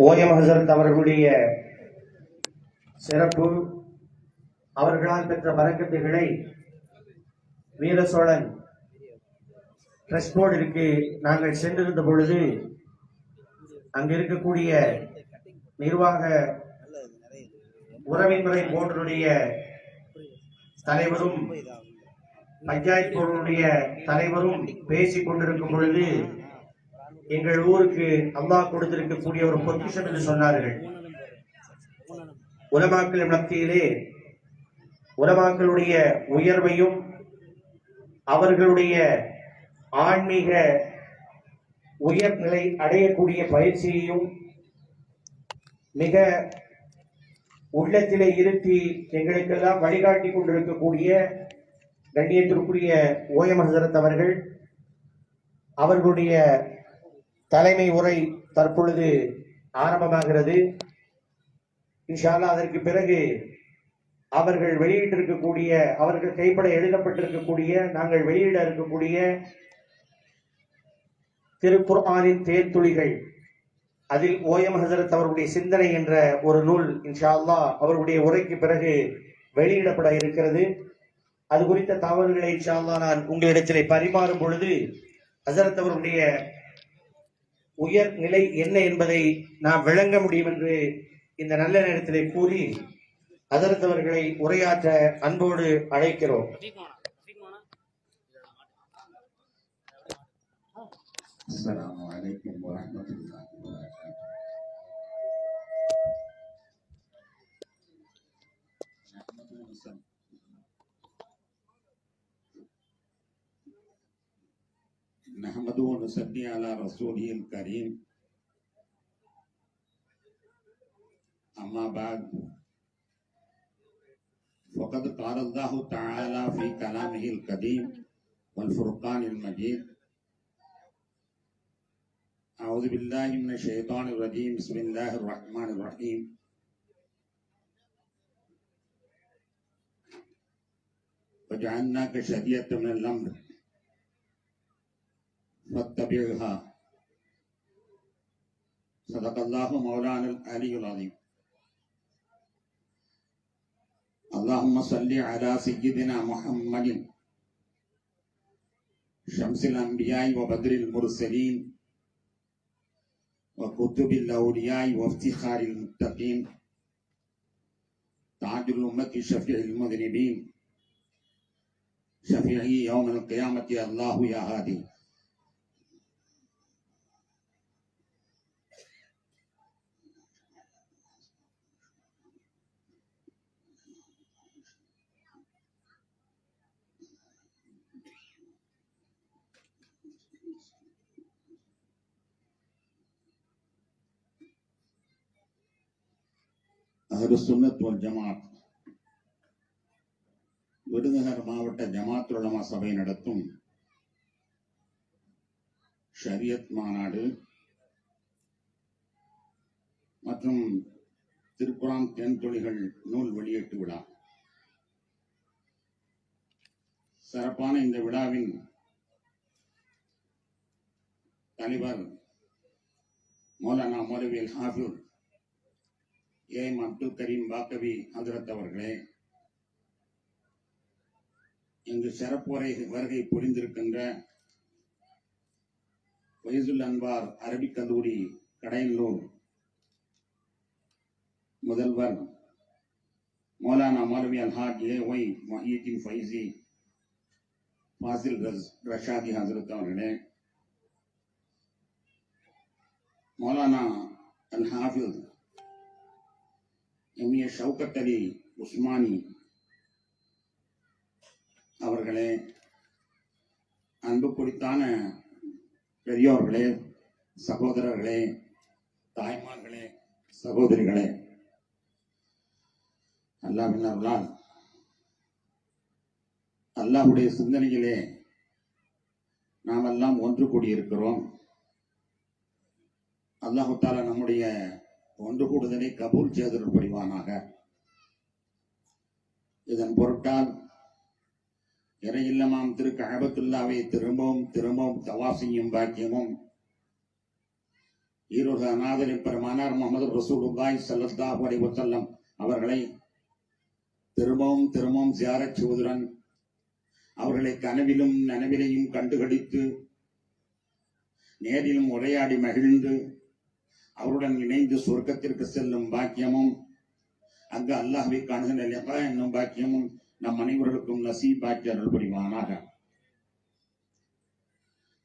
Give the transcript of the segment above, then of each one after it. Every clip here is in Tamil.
ஓயம் ஹசரத் அவர்களுடைய சிறப்பு, அவர்களால் பெற்ற பரக்கத்துகளை வீர சோழன் ட்ரஸ்ட் போர்டிற்கு நாங்கள் சென்றிருந்த பொழுது அங்கு இருக்கக்கூடிய நிர்வாக உறவின்முறை போர்டினுடைய தலைவரும் பஞ்சாயத்து போர்டுடைய தலைவரும் பேசிக் கொண்டிருக்கும் பொழுது எங்கள் ஊருக்கு அல்லாஹ் கொடுத்திருக்கக்கூடிய ஒரு பொக்கிஷம் என்று சொன்னார்கள். உலமாக்கள் மத்தியிலே உலமாக்களுடைய உயர்வையும் அவர்களுடைய ஆன்மீக உயர்நிலை அடையக்கூடிய பயிற்சியையும் மிக உள்ளத்திலே இருத்தி எங்களுக்கெல்லாம் வழிகாட்டி கொண்டிருக்கக்கூடிய கண்ணியத்திற்குரிய ஓயம் ஹசரத் அவர்களுடைய தலைமை உரை தற்பொழுது ஆரம்பமாகிறது. இன்ஷா அல்லாஹ் அதற்கு பிறகு அவர்கள் வெளியிட்டிருக்கக்கூடிய, அவர்கள் கைப்பட எழுதப்பட்டிருக்கக்கூடிய, நாங்கள் வெளியிட இருக்கக்கூடிய திருக்குர்ஆனின் தேர்த்துளிகள், அதில் ஓயம் ஹசரத் அவர்களுடைய சிந்தனை என்ற ஒரு நூல் இன்ஷா அல்லாஹ் அவர்களுடைய உரைக்கு பிறகு வெளியிடப்பட இருக்கிறது. அது குறித்த தகவல்களை இன்ஷா அல்லாஹ் நான் உங்களிடத்திலே பரிமாறும் பொழுது ஹசரத் அவர்களுடைய உயர் நிலை என்ன என்பதை நாம் விளங்க முடியும் என்று இந்த நல்ல நேரத்திலே கூறி ஹசரத் அவர்களை உரையாற்ற அன்போடு அழைக்கிறோம். அஸ்ஸலாமு அலைக்கும் வரஹ்மத்துல்லாஹி வபரகாத்துஹு. نحمده ونصلي على رسوله الكريم. أما بعد فقد قال الله تعالى في كلامه القديم والفرقان المجيد: أعوذ بالله من الشيطان الرجيم. بسم الله الرحمن الرحيم. وجعلناك شريعة من الأمر فاتبعها. صدق الله مولانا العلي العظيم. اللهم صل على سيدنا محمد شمس الأنبياء وبدر المرسلين وكتب الأولياء وافتخار المتقين تاج الأمة شفيع المذنبين شفيعي يوم القيامة الله يا هادي. அஹ்லுஸ் சுன்னத் வல் ஜமாத் விருதுநகர் மாவட்ட ஜமாத் உலமா சபை நடத்தும் ஷரியத் மாநாடு மற்றும் திருக்குர்ஆன் தென்தொழிகள் நூல் வெளியீட்டு விழா. சிறப்பான இந்த விழாவின் தலைவர் மௌலானா மௌலவி அல் ஹாஃபிஸ் ஏம் அப்துல் கரீம் பாக்கவி ஹஜரத் அவர்களே, இங்கு சிறப்புரை வருகை புரிந்திருக்கின்ற ஃபைசுல் அன்வார் அரபிக் கல்லூரி கடையனூர் முதல்வர் மௌலானா மௌலவி அல்ஹாஜ் ஏ.ஒய் மொஹீதீன் ஃபைசி ஃபாசில் ரஷாதி ஹஜரத் அவர்களே, மௌலானா அல் ஹாஃபிஸ் எம்ஏ ஷவுகத் அலி உஸ்மானி அவர்களே, அன்பு குறித்தான பெரியோர்களே, சகோதரர்களே, தாய்மார்களே, சகோதரிகளே, அல்லாஹ்வின் அருளால் அல்லாஹ்வுடைய சிந்தனையிலே நாம் எல்லாம் ஒன்று கூடியிருக்கிறோம். அல்லாஹு தஆலா நம்முடைய ஒன்று கூடுதலை கபூல் செய்தல் புரிவானாக. இதன் பொருட்டால் இறை இல்லமாம் திரு கஅபத்துல்லாவை திரும்பவும் திரும்பவும் தவாஃப் செய்யும் பாக்கியமும் ஈரோடு அநாதரின் பெருமானார் முகமது ரசூலுல்லாஹி ஸல்லல்லாஹு அலைஹி வஸல்லம் அவர்களை திரும்பவும் திரும்பவும் ஜியாரத் செய்வதுடன் அவர்களை கனவிலும் நனவிலையும் கண்டுகளித்து நேரிலும் உரையாடி மகிழ்ந்து அவருடன் இணைந்து சொர்க்கத்திற்கு செல்லும் பாக்கியமும் அங்கு அல்லாஹ்வை காணுகின்ற லிகா என்னும் பாக்கியமும் நம் அனைவர்களுக்கும் நசீபாக்கி அருள் புரிவானாக.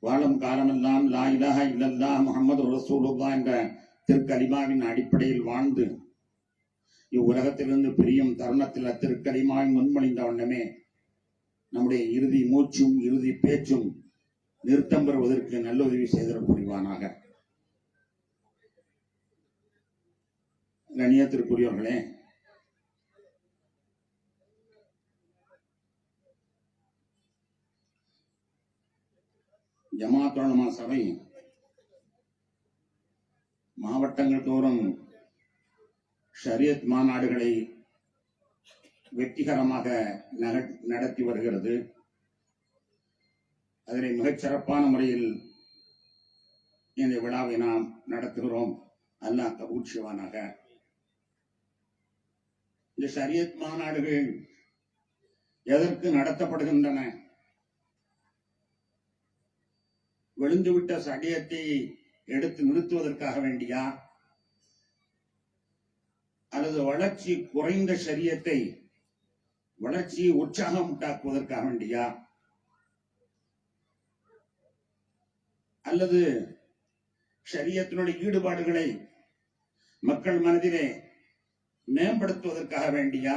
வாழும் காலமெல்லாம் லா இலாஹா இல்லல்லாஹ் முஹம்மது ரசூலுல்லாஹ் என்ற திருக்கலிமாவின் அடிப்படையில் வாழ்ந்து இவ்வுலகத்திலிருந்து பிரியும் தருணத்தில் அத்திருக்கலிமாவின் முன்மொழிந்த வண்ணமே நம்முடைய இறுதி மூச்சும் இறுதி பேச்சும் நிறுத்தம் பெறுவதற்கு நல்லுதவி செய்தல் புரிவானாக. கண்ணியத்திற்குரியவர்களே, ஜமாத் உலமா சபை மாவட்டங்கள் தோறும் ஷரியத் மாநாடுகளை வெற்றிகரமாக நடத்தி வருகிறது. அதனை மிகச் சிறப்பான முறையில் இந்த விழாவை நாம் நடத்துகிறோம். அல்லாஹ் கபூல் செய்வானாக. இந்த ஷரியத் மாநாடுகள் எதற்கு நடத்தப்படுகின்றன? விழுந்துவிட்ட சரியத்தை எடுத்து நிறுத்துவதற்காக வேண்டியா, அல்லது வளர்ச்சி குறைந்த ஷரியத்தை வளர்ச்சியை உற்சாகம் உண்டாக்குவதற்காக வேண்டியா, அல்லது ஷரியத்தினுடைய ஈடுபாடுகளை மக்கள் மனதிலே மேம்படுத்துவதற்காக வேண்டியா,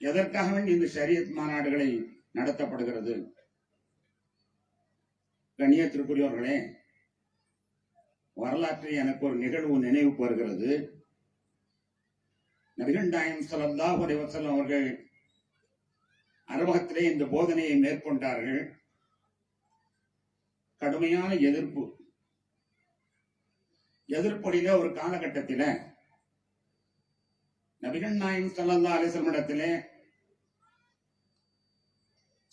எதற்காக வேண்டி இந்த ஷரியத் மாநாடுகளை நடத்தப்படுகிறது? கண்ணியத்திற்குரியவர்களே, வரலாற்றில் எனக்கு ஒரு நிகழ்வு நினைவுக்கு வருகிறது. நபிகள் நாயகம் ஸல்லல்லாஹு அலைஹி வஸல்லம் அவர்கள் அரபகத்திலே இந்த போதனையை மேற்கொண்டார்கள். கடுமையான எதிர்ப்படியில ஒரு காலகட்டத்தில நபிகள் நாயகம் ஸல்லல்லாஹு அலைஹி வஸல்லம் இடத்திலே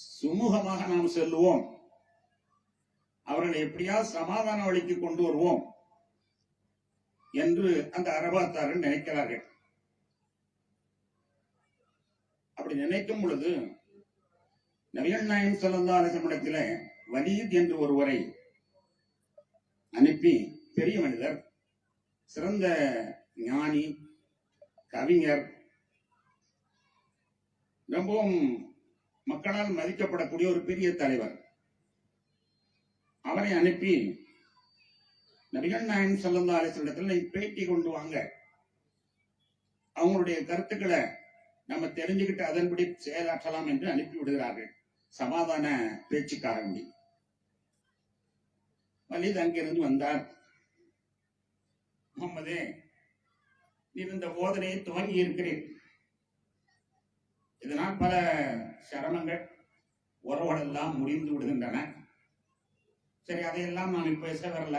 சுமூகமாக நாம் செல்லுவோம், அவர்களை எப்படியாவது சமாதான வழிக்கு கொண்டு வருவோம் என்று அந்த அரபாத்தார்கள் நினைக்கிறார்கள். அப்படி நினைக்கும் பொழுது நபிகள் நாயகம் ஸல்லல்லாஹு அலைஹி வஸல்லம் இடத்திலே வலீத் என்று ஒருவரை அனுப்பி, பெரிய மனிதர், சிறந்த ஞானி, கவிஞர், ரொம்பவும் மக்களால் மதிக்கப்படக்கூடிய ஒரு பெரிய தலைவர், அவரை அனுப்பி நபிகள் நாயகம் ஸல்லல்லாஹு அலைஹி வஸல்லம் பேட்டி கொண்டு வாங்க, அவங்களுடைய கருத்துக்களை நம்ம தெரிஞ்சுக்கிட்டு அதன்படி செயலாற்றலாம் என்று அனுப்பி விடுகிறார்கள், சமாதான பேச்சுக்காக வேண்டி. வலீத் அங்கிருந்து வந்தார். முகம்மதே, நீர் இந்த போதனையை துவங்கி இருக்கிறேன், இதனால் பல சிரமங்கள் உறவுகள் எல்லாம் முடிந்து விடுகின்றன. சரி, அதையெல்லாம் நான் பேச வரல.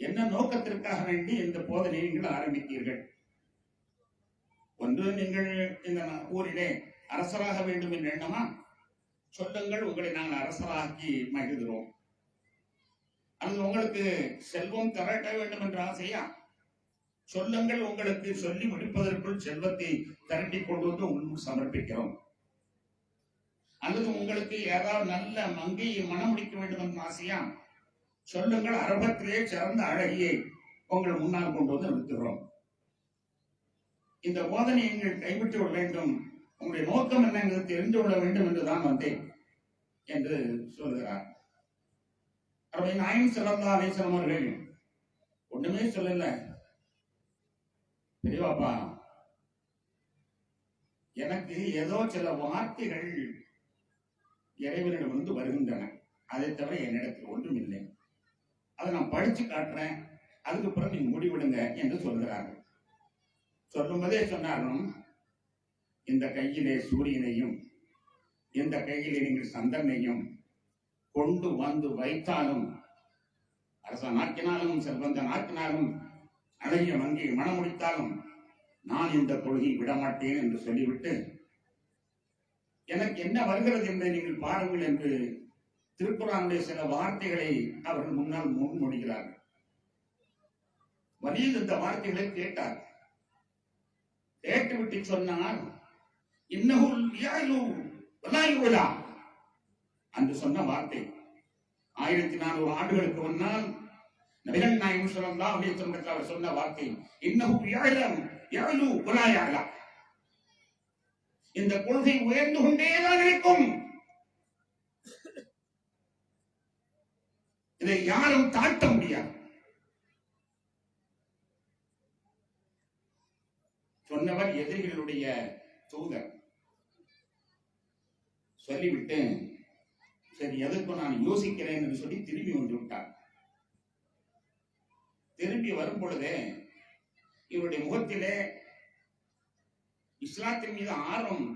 என்ன நோக்கத்திற்காக வேண்டி இந்த போதனையை நீங்கள் ஆரம்பித்தீர்கள்? ஒன்று, நீங்கள் இந்த ஊரிலே அரசராக வேண்டும் என்று எண்ணமா? சொல்லுங்கள், உங்களை நாங்கள் அரசராக்கி மகிழ்கிறோம். அல்லது உங்களுக்கு செல்வம் திரட்ட வேண்டும் என்ற ஆசையா? சொல்லுங்கள், உங்களுக்கு சொல்லி முடிப்பதற்குள் செல்வத்தை திரட்டி கொண்டு வந்து உங்களுக்கு சமர்ப்பிக்கிறோம். அல்லது உங்களுக்கு ஏதாவது நல்ல மங்கையை மணமுடிக்க வேண்டும் என்ற ஆசையா? சொல்லுங்கள், அரபத்திலே சிறந்த அழகியை உங்கள் முன்னால் கொண்டு வந்து நிறுத்துகிறோம். இந்த போதனை நீங்கள் கைவிட்டு விட வேண்டும், உங்களுடைய நோக்கம் என்ன என்று தெரிந்து கொள்ள வேண்டும் என்றுதான் வந்தேன் என்று சொல்கிறார். நாயகம் ஸல்லல்லாஹு அலைஹி வஸல்லம் அவர்கள் ஒண்ணுமே சொல்லல. பெரியவாப்பா, எனக்கு ஏதோ சில வார்த்தைகள் இறைவனிடம் வந்து வருகின்றன, அதை தவிர என்னிடத்தில் ஒன்றும் இல்லை, அதை நான் படிச்சு காட்டுறேன், அதுக்கு பிறகு நீங்க முடிவிடுங்க என்று சொல்கிறார்கள். சொல்லும்போதே சொன்னாலும், இந்த கையிலே சூரியனையும் இந்த கையிலே நீங்கள் சந்திரனையும் கொண்டு வந்து வைத்தாலும், அரசனாக்கினாலும் செல்வந்த நாக்கினாலும் அழகிய வங்கியை மணமுடித்தாலும் நான் இந்த கொள்கையை விடமாட்டேன் என்று சொல்லிவிட்டு எனக்கு என்ன வருகிறது என்பதை நீங்கள் பாருங்கள் என்று திருக்குறானுடைய சில வார்த்தைகளை அவர்கள் முன்னால் முன்மொழிகிறார்கள். வலியில் இந்த வார்த்தைகளை கேட்டார். கேட்டுவிட்டு சொன்னால் இன்னஹுல் யஅலு வலா யுலா என்று சொன்ன வார்த்தை 1400 ஆண்டுகளுக்கு முன்னால் நபிகள் நாயகம் ஸல்லல்லாஹு அலைஹி வஸல்லம் அவர் சொன்ன வார்த்தை இன்னஹு யஅலு வலா யஅலா. இந்த கொள்கை உயர்ந்து கொண்டேதான் இருக்கும். இதை யாரும் தாட்ட முடியாது. சொன்னவர் எதிரிகளுடைய தூதர். சொல்லிவிட்டு சரி எதற்கும் நான் யோசிக்கிறேன் என்று சொல்லி திரும்பி வந்து விட்டார். திரும்பி வரும் பொழுதே இவருடைய முகத்திலே இஸ்லாத்தின் மீது ஆர்வம்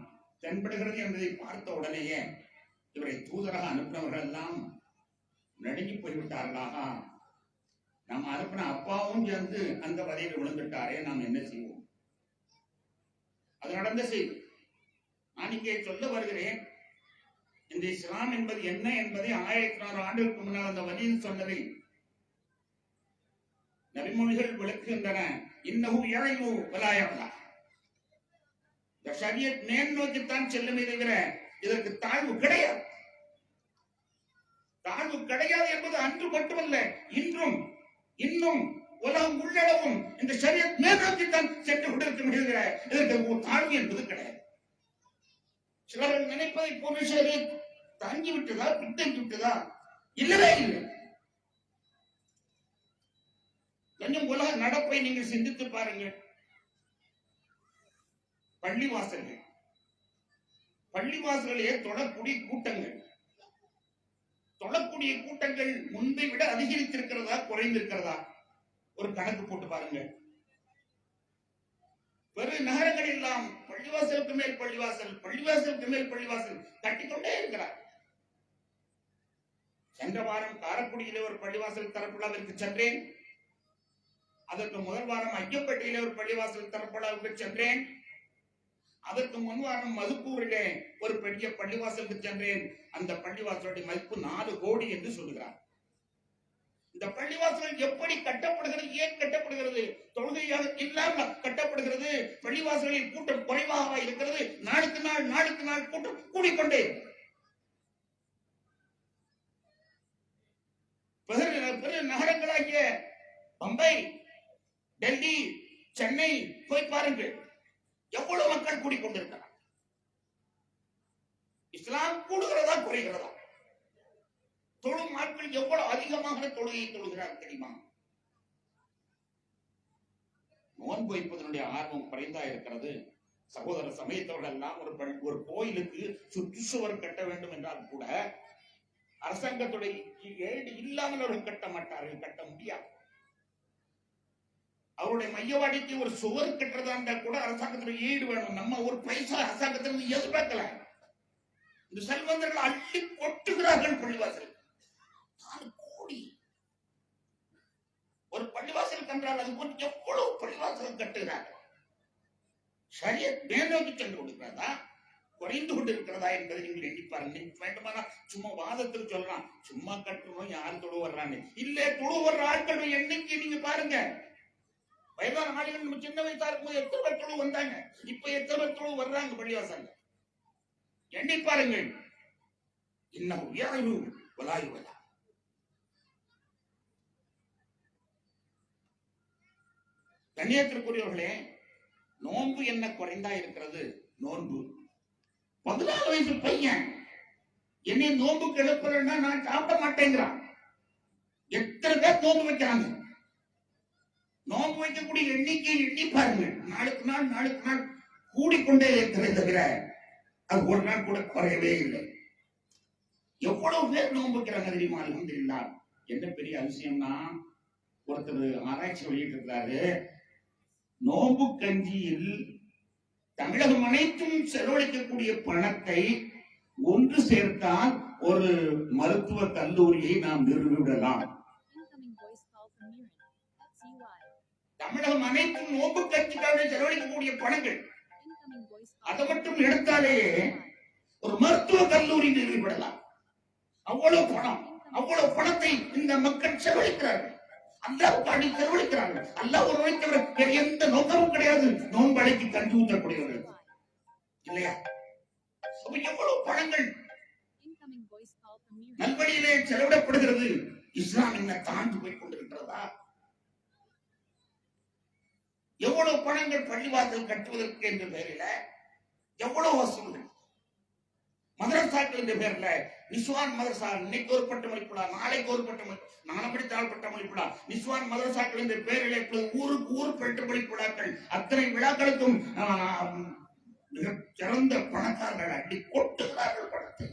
தென்படுகிறது என்பதை பார்த்த உடனேயே இவரை தூதராக அனுப்பினவர்கள் எல்லாம் நடுங்கி போய்விட்டார்களாக. நாம் அனுப்பின அப்பாவும் சேர்ந்து அந்த வதையில் விழுந்துட்டாரே, நாம் என்ன செய்வோம்? அது நடந்த செய்தி. நான் இங்கே சொல்ல வருகிறேன், இந்த இஸ்லாம் என்பது என்ன என்பதை 1400 ஆண்டுகளுக்கு முன்னால் அந்த வழியில் சொன்னதை நபிமொழிகள் விளக்குகின்றன. இன்னஹு யஅலு வலா யஅலா. இந்த ஷரியத் மேல் நோக்கித்தான் செல்லுமே தவிர இதற்கு தாழ்வு கிடையாது. தாழ்வு கிடையாது என்பது அன்று மட்டுமல்ல, இன்றும் இன்னும் உலகம் உள்ளளவும் இந்த ஷரியத் மேல் நோக்கித்தான் சென்று கொண்டிருக்கும் தவிர இதற்கு தாழ்வு என்பது கிடையாது. சிலர்கள் நினைப்பதை போன்ற ஷரியத் தாங்கி விட்டதா, பின்தங்கி விட்டதா? இல்லவே இல்லை. கொஞ்சம் உலக நடப்பை நீங்கள் சிந்தித்து பாருங்கள். பள்ளிவாசல்களே தொழக்கூடிய கூட்டங்கள், தொழக்கூடிய கூட்டங்கள் முன்பை விட அதிகரித்திருக்கிறதா, குறைந்திருக்கிறதா? ஒரு கணக்கு போட்டு பாருங்க. பெரு நகரங்கள் எல்லாம் பள்ளிவாசலுக்கு மேல் பள்ளிவாசல், பள்ளிவாசலுக்கு மேல் பள்ளிவாசல் கட்டிக்கொண்டே இருக்கிறார். சென்ற வாரம் காரைக்குடியிலே ஒரு பள்ளிவாசல் திறப்புலாவிற்கு சென்றேன். அதற்கு முதல் வாரம் ஐயப்பேட்டையிலே ஒரு பள்ளிவாசல் திறப்புலாவுக்கு சென்றேன். அதற்கு முன் வாரம் மதுக்கூரிலே ஒரு பெரிய பள்ளிவாசலுக்கு சென்றேன். அந்த பள்ளிவாசலுடைய மதிப்பு 4 கோடி என்று சொல்லுகிறார். இந்த பள்ளிவாசல் எப்படி கட்டப்படுகிறது, ஏன் கட்டப்படுகிறது? தொழுகையாக இல்லாமல் கட்டப்படுகிறது. பள்ளிவாசலில் கூட்டம் குறைவாக இருக்கிறது. நாளுக்கு நாள் கூட்டம் கூடிக்கொண்டே. பெரு நகரங்களாகிய பம்பை, டெல்லி, சென்னை போய் பாருங்கள், எவ்வளவு மக்கள் கூடிக்கொண்டிருக்கிறார். இஸ்லாம் கூடுகிறதா, குறைகிறதா? தொழும் ஆட்கள் எவ்வளவு அதிகமாக தொழுகையை தொழுகிறார் தெரியுமா? நோன்பு வைப்பதனுடைய ஆர்வம் குறைந்தா இருக்கிறது. சகோதர சமயத்தவர்கள் எல்லாம் ஒரு கோயிலுக்கு சுற்றுச்சுவர் கட்ட வேண்டும் என்றால் கூட அரசாங்கத்துடைய ஏடு இல்லாமல் அவர்கள் கட்ட மாட்டார்கள், கட்ட முடியாது. அவருடைய மையவாடிக்கு ஒரு சுவர் கட்டுறதா இருந்தா கூட அரசாங்கத்துடைய ஈடு வேணும். நம்ம ஒரு பைசா அரசாங்கத்திலிருந்து எதிர்பார்க்கல. இந்த செல்வந்தர்கள் அள்ளி கொட்டுகிறார்கள் பள்ளிவாசல். 4 கோடி ஒரு பள்ளிவாசல் கண்டால் அது போன்று எவ்வளவு பள்ளிவாசல் கட்டுகிறார்கள். ஷரியத் மேலோக்கி சென்று கொடுக்கிறதா, குறைந்து கொண்டிருக்கிறதா என்பதை நீங்கள் எண்ணி பாருங்க. வேண்டுமானா சும்மா வாதத்துக்கு சொல்லலாம், சும்மா கட்டணும், யார் தொழு வர்றாங்க இல்ல, தொழு வர்ற ஆட்களுடைய எண்ணிக்கை நீங்க பாருங்க. வயதான ஆளுகள் நம்ம சின்ன வயசா இருக்கும்போது எத்தனை பேர் தொழு வந்தாங்க, இப்ப எத்தனை பேர் தொழு வர்றாங்க பள்ளிவாசல்ல? எண்ணி பாருங்கள். இன்னஹு யஅலு வலா யுலா. கண்ணியத்திற்குரியவர்களே, நோன்பு என்ன குறைந்தா இருக்கிறது? நோன்பு 14 வயசு பையன் என்னை நோன்புக்கு எழுப்புறேன்னா நான் சாப்பிட மாட்டேங்கிறான். எத்தனை பேர் நோன்பு வைக்கிறாங்க? நோன்பு வைக்கக்கூடிய எண்ணிக்கை எண்ணி பாருங்கள். நாளுக்கு நாள் கூடிக்கொண்டே இருக்கிறது தவிர அது ஒரு நாள் கூட குறையவே இல்லை. எவ்வளவு பேர் நோன்பு வைக்கிறாங்க தெரியுமா? அல்ஹம்துலில்லாஹ். என்ன பெரிய அதிசயம்னா, ஒருத்தர் ஆராய்ச்சி வெளியிட்டிருக்கிறாரு. நோன்பு கஞ்சியில் தமிழகம் அனைத்தும் செலவழிக்கக்கூடிய பணத்தை ஒன்று சேர்த்தால் ஒரு மருத்துவ கல்லூரியை நாம் நிறுவிவிடலாம். தமிழகம் அனைத்தும் நோன்பு கட்சிக்காக செலவழிக்கக்கூடிய பணங்கள் அதை மட்டும் எடுத்தாலே ஒரு மருத்துவ கல்லூரி நிறுவிவிடலாம். அவ்வளவு பணம், அவ்வளவு பணத்தை இந்த மக்கள் செலவழிக்கிறார்கள். அல்லாஹ்வுக்காண்டி செலவழிக்கிறார்கள். அல்லாஹ் ஒருவரை தவிர வேறு எந்த நோக்கமும் கிடையாது. நோன்படைக்கு கண்டு ஊற்றக்கூடியவர்கள் இல்லையா? எவ்வளவு பணங்கள் நல்வழியிலே செலவிடப்படுகிறது. இஸ்லாம் என்ன தாண்டி போய் கொண்டிருக்கிறதா? எவ்வளவு பணங்கள் பள்ளிவாசல் கட்டுவதற்கு என்ற பெயரில எவ்வளவு வசூல்கள், மதரசாக்கள் என்ற பெயர்ல நிஸ்வான் மதரசா, இன்னைக்கு ஒரு பட்டமளிப்புடா, நாளைக்கு ஒரு பட்டமளிப்பு, நானும் படித்தால் பட்டமளிப்புடா, நிஸ்வான் மதரசாக்கள் என்ற பெயரில் இப்பொழுது ஊருக்கு ஊர் பட்டமளிப்புடாக்கள், அத்தனை விழாக்களுக்கும் சிறந்த பணக்காரர்கள் அடி கொட்டுகிறார்கள் பணத்தை.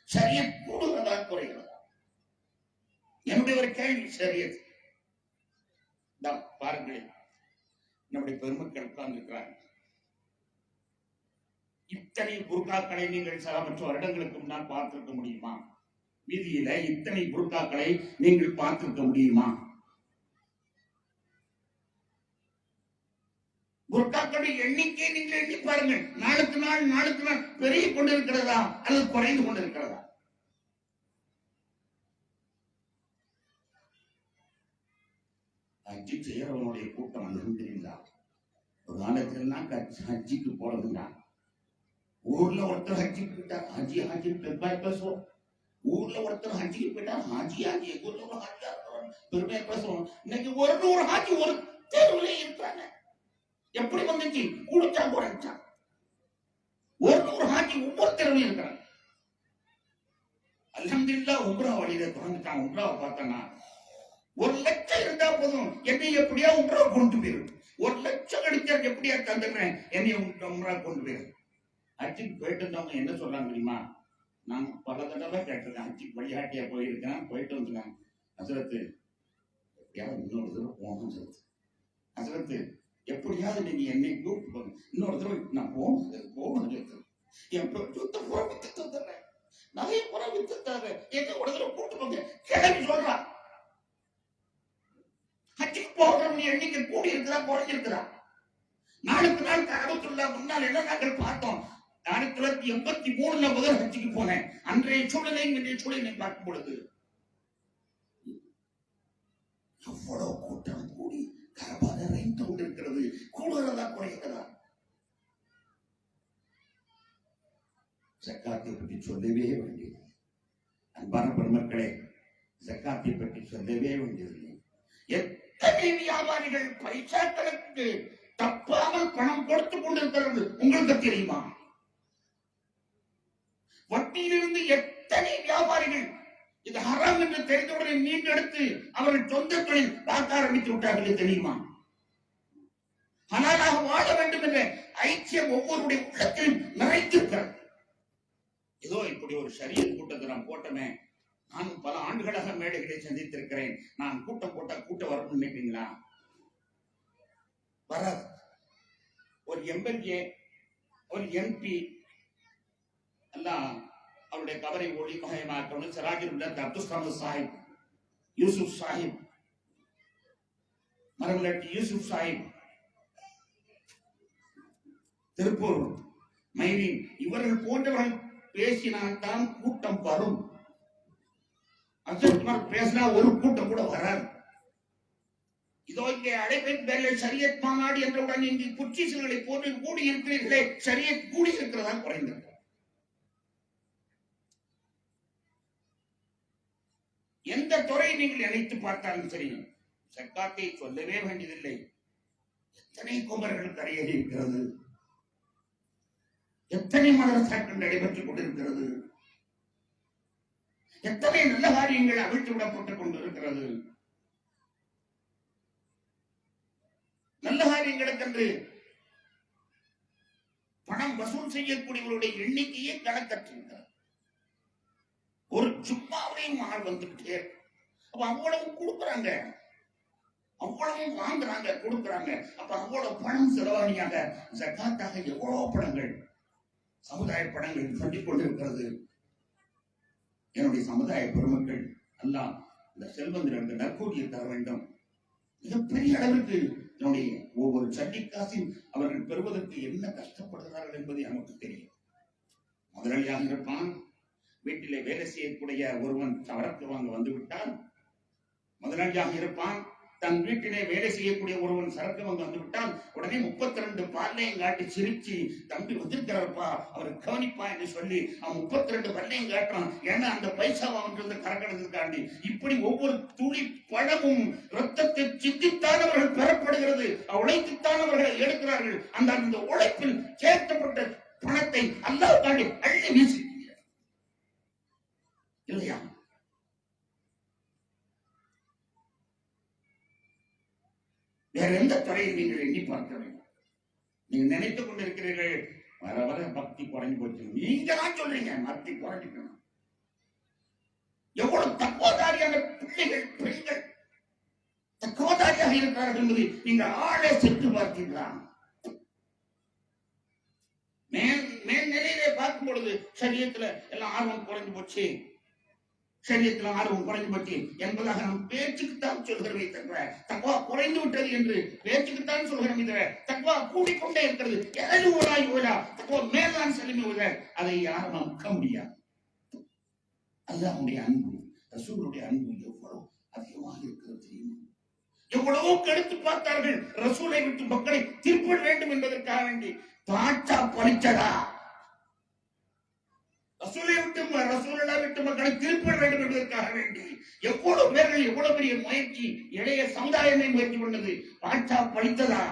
சரியத் கூடுகிறதா குறைகிறதா? என்னுடைய ஒரு கேள்வி. சரியத் பாருங்களேன், நம்முடைய பெருமக்கள் உட்கார்ந்திருக்கிறார்கள். இத்தனை புர்காக்களை நீங்கள் சில மற்ற வருடங்களுக்கு முன்னால் பார்த்திருக்க முடியுமா? வீதியில இத்தனை புர்காக்களை நீங்கள் பார்த்திருக்க முடியுமா? புர்காக்களுடைய எண்ணிக்கை நீங்கள் எண்ணி பாருங்கள். நாளுக்கு நாள் பெருகி கொண்டிருக்கிறதா அல்லது குறைந்து கொண்டிருக்கிறதா? ஹஜ்ஜி செய்யறவனுடைய கூட்டம் அல்ஹம்துலில்லாஹ். ஒரு காலத்திலாம் ஹஜ்ஜிக்கு போறதுதான். ஊர்ல ஒருத்தர் ஹஜ்ஜிக்கு போயிட்டார், ஹாஜி ஹாஜி பெருமையா பேசுவோம். ஊர்ல ஒருத்தர் ஹஜ்ஜிக்கு போயிட்டார், ஹாஜி ஹாஜி எங்க ஊர்ல ஒரு ஹாஜியா பெருமையா பேசுவோம். இன்னைக்கு ஒரு ஹாஜி ஒரு தெருவுல இருக்கிறாங்க. எப்படி வந்துச்சு? குளிச்சா குறைச்சா ஒரு ஹாஜி ஒவ்வொரு தெருவுல இருக்கிறாங்க. அல்ஹம்துலில்லாஹ் உம்ரா வழியில தொடர்ந்துட்டான். உம்ராவை பார்த்தனா 1 லட்சம் இருந்தா போதும், என்னை எப்படியா உம்ரா கொண்டு போயிரு. 1 லட்சம் கிடைச்சா எப்படியா தந்துடுறேன், என்னை உம்ரா கொண்டு போயிரு. ஹஜ்ஜுக்கு போயிட்டு இருந்தவங்க என்ன சொல்றாங்க தெரியுமா? நான் பல தடவை கேட்டிருக்கேன். ஹஜ்ஜுக்கு வழிகாட்டியா போயிருக்கேன், போயிட்டு வந்துருக்காங்க. ஹசரத்து எப்படியாவது இன்னொரு தடவை போகணும் ஹசரத்து. ஹசரத்து எப்படியாவது நீங்க என்னை கூப்பிட்டு போங்க, இன்னொரு தடவை நான் போகணும். என் சொத்தை புற வித்து தந்துடுறேன், நிறைய புற வித்து தர, என்ன ஒரு தடவை கூப்பிட்டு போங்க. கிளம்பி சொல்றா. ஹஜ்ஜுக்கு போகிறவங்க எண்ணிக்கை கூடி இருக்குதா குறைஞ்சிருக்குதா? நாளுக்கு நாள் கஅபத்துல்லாஹ் முன்னால் என்ன நாங்கள் பார்த்தோம். 1983 முதல் ஹஜ்ஜுக்கு போனேன். அன்றைய சூழலை இன்றைய சூழலை பார்க்கும் பொழுது எவ்வளவு கூட்டம் கூடி கஅபா நிறைந்து கொண்டிருக்கிறது. கூடுகிறதா குறைகிறதா? ஜக்காத்தை பற்றி சொல்லவே வேண்டியது. அன்பான பெருமக்களே, ஜக்காத்தை பற்றி சொல்லவே வேண்டியதில்லை. எத்தனை வியாபாரிகள் பைசாக்களுக்கு தப்பாமல் பணம் கொடுத்துக் கொண்டிருக்கிறது உங்களுக்கு தெரியுமா? வட்டியிலிருந்து எத்தனை வியாபாரிகள் இது ஹராம் என்று தெரிந்தவுடன் மீண்டெடுத்து அவர்கள் சொந்த தொழில் பார்க்க ஆரம்பித்து விட்டார்கள் தெரியுமா? ஹலாலாக வாழ வேண்டும் என்ற ஐக்கியம் ஒவ்வொருடைய உள்ளத்திலும் நிறைந்திருக்கிறது. ஏதோ இப்படி ஒரு ஷரியத் கூட்டத்தை நான் போட்டமே, நான் பல ஆண்டுகளாக மேடைகளை சந்தித்திருக்கிறேன். நான் கூட்டம் போட்டா கூட்டம் வரும்னு நினைப்பீங்களா? வராது. ஒரு எம்எல்ஏ, ஒரு எம்பி எல்லாம் அவருடைய கவரை ஒளிமயமாக்கணும். சிராஜுல்ல அப்துல் சமத் சாஹிப், யூசுப் சாஹிப், மரமலட்டி யூசுப் சாஹிப், திருப்பூர் மைதீன், இவர்கள் போன்றவர்கள் பேசினால்தான் கூட்டம் வரும். அசோக்குமார் பேசினா ஒரு கூட்டம் கூட வராது. இதோ இங்கே அடைப்பின் பேரில் ஷரியத் மாநாடு என்றவுடன் இங்கு குச்சிசுகளை போட்டு கூடி இருக்கிறீர்களே, ஷரியத் கூடி இருக்கிறதா குறைந்தது? எந்த துறை நீங்கள் நினைத்து பார்த்தாலும் சரி, ஜக்காத்தை சொல்லவே வேண்டியதில்லை. எத்தனை குமர்கள் கரையேறி இருக்கிறது, எத்தனை மதரசாக்கள் நடைபெற்றுக் கொண்டிருக்கிறது, எத்தனை நல்ல காரியங்கள் அவிழ்த்து விடப்பட்டுக் கொண்டிருக்கிறது. நல்ல காரியங்களுக்கென்று பணம் வசூல் செய்யக்கூடியவருடைய எண்ணிக்கையை கணக்கற்றுகிறார். ஒரு சும்மாவையும் ஆள் வந்துகிட்டே அப்ப அவ்வளவு கொடுக்குறாங்க, அவ்வளவு வாங்குறாங்க, கொடுக்குறாங்க. அப்ப அவ்வளவு பணம் செலவாணியாக ஜக்காத்தாக எவ்வளவு பணங்கள், சமுதாய பணங்கள் சொல்லிக் கொண்டிருக்கிறது. என்னுடைய சமுதாய பெருமக்கள் எல்லாம் இந்த செல்வந்தர்களுக்கு நற்கூலியை தர வேண்டும். மிகப்பெரிய அளவிற்கு என்னுடைய ஒவ்வொரு சட்டிக்காசில் அவர்கள் பெறுவதற்கு என்ன கஷ்டப்படுகிறார்கள் என்பதை நமக்கு தெரியும். முதலாளியாக இருப்பான். வீட்டிலே வேலை செய்யக்கூடிய ஒருவன் சரக்கு வாங்க வந்து விட்டால் முதலாளியாக இருப்பான். தன் வீட்டிலே வேலை செய்யக்கூடிய ஒருவன் சரக்கு வாங்க வந்து விட்டால் உடனே 32 பல்லையும் காட்டி சிரிச்சு, தம்பி வந்திருக்கிறார்ப்பா, அவர் கவனிப்பா என்று சொல்லி அவன் 32 பல்லையும் காட்டுறான். ஏன்னா அந்த பைசா வாங்கிட்டு கரக்கெடுத்துக்காண்டி. இப்படி ஒவ்வொரு துளி பழமும் ரத்தத்தை சிந்தித்தான் அவர்கள் பெறப்படுகிறது, உழைத்துத்தான் அவர்கள் எடுக்கிறார்கள். அந்த உழைப்பில் சேர்க்கப்பட்ட பணத்தை அல்லாஹ்வுக்காண்டி அள்ளி வீசி இல்லையா? வேற எந்த துறையை நீங்கள் எண்ணி பார்க்க வேண்டும்? நீங்க நினைத்துக் கொண்டிருக்கிறீர்கள் வர வர பக்தி குறைஞ்சு போச்சு. நீங்க தான் சொல்றீங்க பக்தி குறைஞ்சிக்கணும். எவ்வளவு தக்குவதாரியான பிள்ளைகள் பெண்கள் தக்குவதாரியாக இருக்கிறார்கள் என்பதை நீங்க ஆளே சென்று பார்த்தீங்களா? மேல் நிலையிலே பார்க்கும் பொழுது சரியத்துல எல்லாம் ஆர்வம் குறைஞ்சு போச்சு, சரியத்துல ஆர்வம் குறைந்து போச்சு என்பதாக நாம் பேச்சுக்குத்தான் சொல்கிறோமே தவிர தக்வா குறைந்து விட்டது என்று பேச்சுக்குத்தான் சொல்கிறோமே தவிர தக்வா கூடிக்கொண்டே இருக்கிறது. எது ஓடாய் ஓடா தக்வா மேல்தான் செல்லுமே ஓட அதை யாரும் நம்ப முடியாது. அல்லாஹ்வுடைய அன்பு, ரசூலுடைய அன்பு எவ்வளவு அதிகமாக இருக்கிறது தெரியுமா? எவ்வளவோ கெடுத்து பார்த்தார்கள். ரசூலை விட்டு மக்களை திருப்ப வேண்டும் என்பதற்காக வேண்டி பாட்சா பறிச்சதா? ரசூலை விட்டு மக்களை திருப்ப வேண்டும் என்பதற்காக வேண்டி எவ்வளவு பேர்கள், எவ்வளவு பெரிய முயற்சி இளைய சமுதாயமே முயற்சி பண்ணது. பாட்சா பழித்ததா?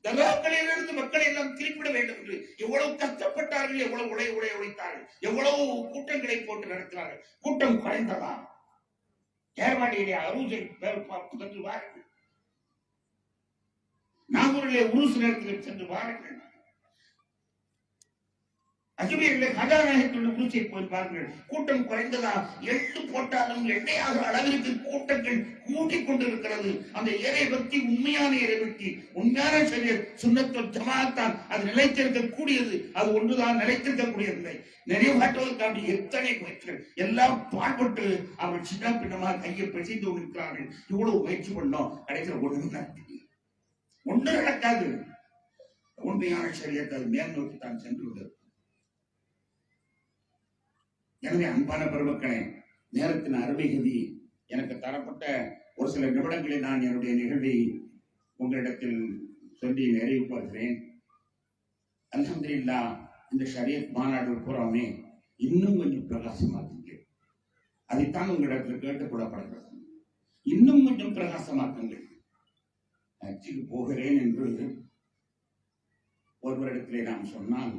தர்காக்களிலிருந்து மக்களை எல்லாம் திருப்பிட வேண்டும் என்று எவ்வளவு கஷ்டப்பட்டார்கள், எவ்வளவு உழைத்தார்கள், எவ்வளவு கூட்டங்களை போட்டு நடத்தினார்கள். கூட்டம் குறைந்ததா? ஏர்வாடியிலே அருஜை சென்று வாருங்கள், நாகூரிலே உருசு நேரத்தில் சென்று வாருங்கள், அஜ்மீரிலே கதாநாயகத்துள்ள உருசை போய் பாருங்கள். கூட்டம் குறைந்ததா? எள்ளு போட்டாலும் எண்ணெயாக அளவிற்கு கூட்டங்கள் கூட்டிக் கொண்டிருக்கிறது. அந்த இறை பக்தி உண்மையான இறை பக்தி, உண்மையான சரியத் சுன்னத்துல் ஜமாஅத்தான் அது நிலைத்திருக்கக்கூடியது. அது ஒன்றுதான் நிலைத்திருக்கக்கூடியதில்லை. நிறைவாற்றுவதற்கான எத்தனை முயற்சிகள் எல்லாம் பாடுபட்டு அவர்கள் சின்ன பின்னமாக கையை பிசைந்து கொண்டிருக்கிறார்கள். இவ்வளவு முயற்சி பண்ணோம், கிடைக்கிற ஒன்று நடக்காது. உண்மையான சரியத் அது மேல் நோக்கி தான் சென்று விடுகிறது. எனவே அன்பான பெருமக்களே, நேரத்தின் அருமைகதி எனக்கு தரப்பட்ட ஒரு சில நிமிடங்களில் நான் என்னுடைய நிகழ்வை உங்களிடத்தில் சொல்லி நிறைவு பார்க்கிறேன். அல்ஹம்துலில்லாஹ், இந்த ஷரியத் மாநாடு பூராமே இன்னும் கொஞ்சம் பிரகாசமாக்குங்கள். அதைத்தான் உங்களிடத்தில் கேட்டுக்கொள்ளப்படுகிறது. இன்னும் கொஞ்சம் பிரகாசமாக்குங்கள். ஹஜ்ஜுக்கு போகிறேன் என்று ஒருவரிடத்திலே நாம் சொன்னால்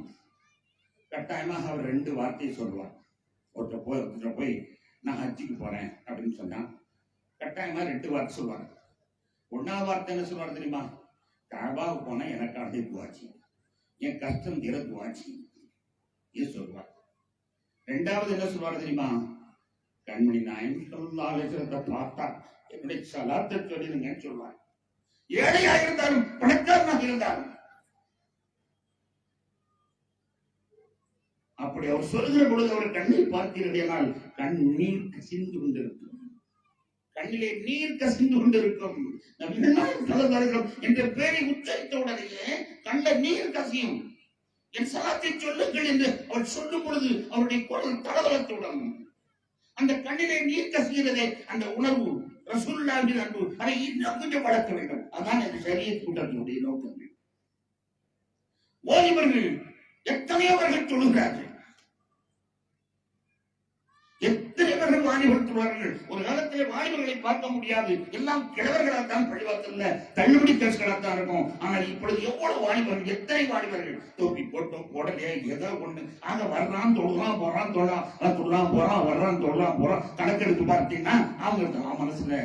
கட்டாயமாக அவர் 2 வார்த்தை சொல்வார். ஒருத்தர் போய் நான் ஹஜ்ஜுக்கு போறேன் அப்படின்னு சொன்னா கட்டாயமா 2 வார்த்தை சொல்லுவாங்க. 1ஆவது வார்த்தை என்ன சொல்லுவாரு தெரியுமா? காபாவுக்கு போனா எனக்காக துவாச்சி, என் கஷ்டம் தீர துவாச்சி, இது சொல்லுவார். 2வது என்ன சொல்லுவாரு தெரியுமா? கண்மணி நாயகம் ஸல்லல்லாஹு அலைஹி வஸல்லம் பார்த்தா என்னுடைய ஸலாத்தை சொல்லிடுங்கன்னு சொல்லுவார். ஏழையா இருந்தாலும் பணக்காரனாக இருந்தாலும் அப்படி அவர் சொல்கிற பொழுது அவர் கண்ணீர் பார்த்தீர்கள், கண்ணீர் கசிந்து கொண்டிருக்கும், கண்ணிலே நீர் கசிந்து கொண்டிருக்கும். என்ற பேரை உச்சரித்த உடனேயே கண்ட நீர் கசியும். என் சலாத்தை சொல்லுங்கள் என்று அவர் சொல்லும் பொழுது அவருடைய குரல் தளதளத்துடன் அந்த கண்ணிலே நீர் கசிகிறதே, அந்த உணர்வு ரசூலுல்லாஹின் அன்பு, அதை இன்னும் கொஞ்சம் வளர்க்க வேண்டும். அதான் இந்த ஷரியத் கூட்டத்தினுடைய நோக்கங்கள். வாலிபர்கள் எத்தனையவர்கள் தொழுகிறார்கள், எத்தனை பேர்கள் வாலிபடுத்துவார்கள். ஒரு காலத்திலே வாலிபர்களை பார்க்க முடியாது, எல்லாம் கிழவர்களால் தான் பழிவாக்கல்ல தள்ளுபடி கேஸ்களாத்தான் இருக்கும். ஆனால் இப்பொழுது எவ்வளவு வாலிபர்கள், எத்தனை வாலிபர்கள் தொப்பி போட்டோம் போடலையே ஏதோ ஒண்ணு ஆக வர்றான் தொழுறான் போறான் தொழலாம் போறான் வர்றான் தொழலாம் போறான். கணக்கெடுத்து பார்த்தீங்கன்னா அவங்க மனசுல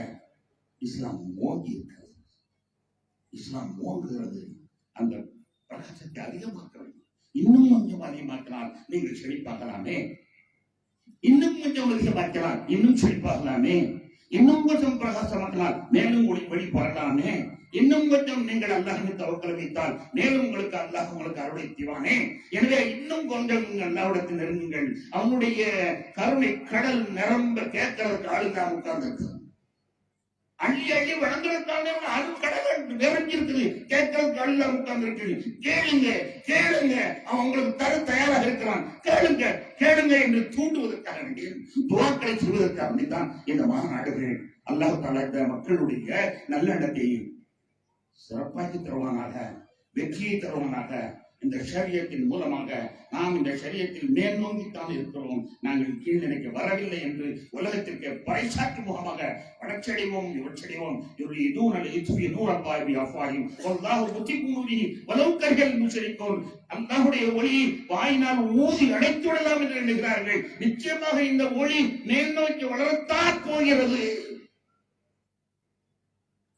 இஸ்லாம் மோங்கி இருக்கிறது. இஸ்லாம் மோங்குகிறது. அந்த பிரகாசத்தை அதிகமாக்க வேண்டும். இன்னும் கொஞ்சம் அதிகமாக்கினால் நீங்கள் செழிப்பாக்கலாமே, இன்னும் கொஞ்சம் அதிகமாக்கலாம், இன்னும் செழிப்பாகலாமே, இன்னும் கொஞ்சம் பிரகாசமாக்கலாம், மேலும் ஒளி பரலாமே, இன்னும் கொஞ்சம் நீங்கள் அல்லாஹ்வின் தவக்கல் வைத்தால் மேலும் உங்களுக்கு அல்லாஹ் உங்களுக்கு அருளை தீவானே. எனவே இன்னும் கொஞ்சம் அல்லாஹ்விடத்தில் நெருங்குங்கள். அவனுடைய கருணை கடல் நிரம்ப கேட்கறதுக்கு ஆளுதான் உட்கார்ந்து. அள்ளி அள்ளி வழங்குறதுக்கான அருள் கடவுள் நிறைஞ்சிருக்குது. கேட்கறதுக்கு அள்ள உட்கார்ந்து இருக்குது. கேளுங்க கேளுங்க, அவன் உங்களுக்கு தர தயாராக இருக்கிறான். கேளுங்க கேளுங்க என்று தூண்டுவதற்காக வேண்டிய துவாக்களை செய்வதற்காக வேண்டிதான் இந்த மாநாடுகள். அல்லாஹ் தஆலா இந்த மக்களுடைய நல்லெண்ணத்தை சிறப்பாக்கி தருவானாக, வெற்றியை தருவானாக. இந்த ஷரியத்தின் மூலமாக நாம் இந்த ஷரியத்தில் மேல் நோக்கித்தான் இருக்கிறோம், நாங்கள் கீழ் நினைக்க வரவில்லை என்று உலகத்திற்கு பறைசாற்றும் முகமாக வடச்செடிவோம் இவற்றடிவோம் அல்லாஹுடைய ஒளியை வாயினால் ஊதி அடைத்து விடலாம் என்று எண்ணுகிறார்கள். நிச்சயமாக இந்த ஒளி மேல் நோக்கி வளரத்தான் போகிறது.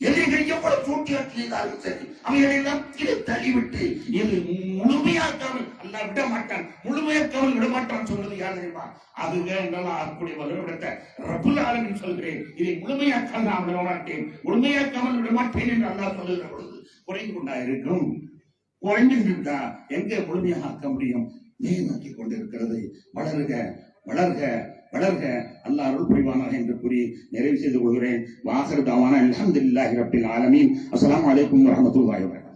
எதிரிகள் எவ்வளவு சூழ்ச்சியாக செய்தாலும் சரி, அவைகளெல்லாம் கீழே தள்ளிவிட்டு இது முழுமையாக்காமல் அல்லாஹ் விட மாட்டான், முழுமையாக்காமல் விட மாட்டான் சொன்னது யார் தெரியுமா? அதுவே என்னால் ஆகக்கூடிய வலுவிடத்தை ரப்புல் ஆலமீன் சொல்கிறேன், இதை முழுமையாக்காமல் நான் விட மாட்டேன், முழுமையாக்காமல் விட மாட்டேன் என்று அல்லாஹ் சொல்லுகிற பொழுது குறைந்து கொண்டா இருக்கும். குறைஞ்சிருந்தா எங்கே முழுமையாக ஆக்க முடியும்? மேல் நோக்கி கொண்டிருக்கிறது. வளருக வளர்க வளர்க, அல்லாஹ் அருள் புரிவானாக என்று கூறி நிறைவு செய்து கொள்கிறேன். வாஹிரு தஅவானா அல்ஹம்துலில்லாஹி ரப்பில் ஆலமீன். அஸ்ஸலாமு அலைக்கும் வரஹ்மத்துல்லாஹி வபரகாத்துஹு.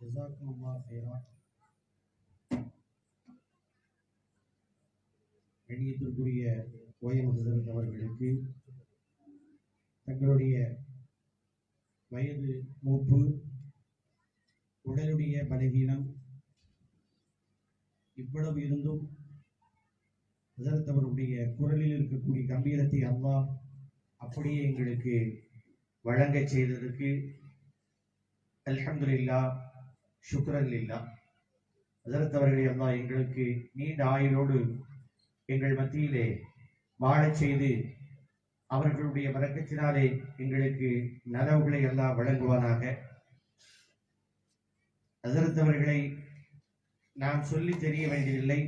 ஜஸாக்குமுல்லாஹ் ஹைரா. கண்ணியத்திற்குரிய ஓயம் ஹசரத் அவர்களுக்கு தங்களுடைய வயது மூப்பு, உடலுடைய பலகீனம் இவ்வளவு இருந்தும் ஹசரத் அவருடைய குரலில் இருக்கக்கூடிய கம்பீரத்தை அல்லாஹ் அப்படியே எங்களுக்கு வழங்க செய்ததற்கு அல்ஹம்துலில்லாஹ், ஷுக்ரன் லில்லாஹ். ஹசரத் அவர்களை அல்லாஹ் எங்களுக்கு நீண்ட ஆயுளோடு எங்கள் மத்தியிலே வாழச் செய்து அவர்களுடைய பரக்கத்தினாலே எங்களுக்கு நலவுகளை எல்லாம் வழங்குவானாக. ஹசரத் அவர்களை நாம் சொல்லி தெரிய வேண்டியதில்லை,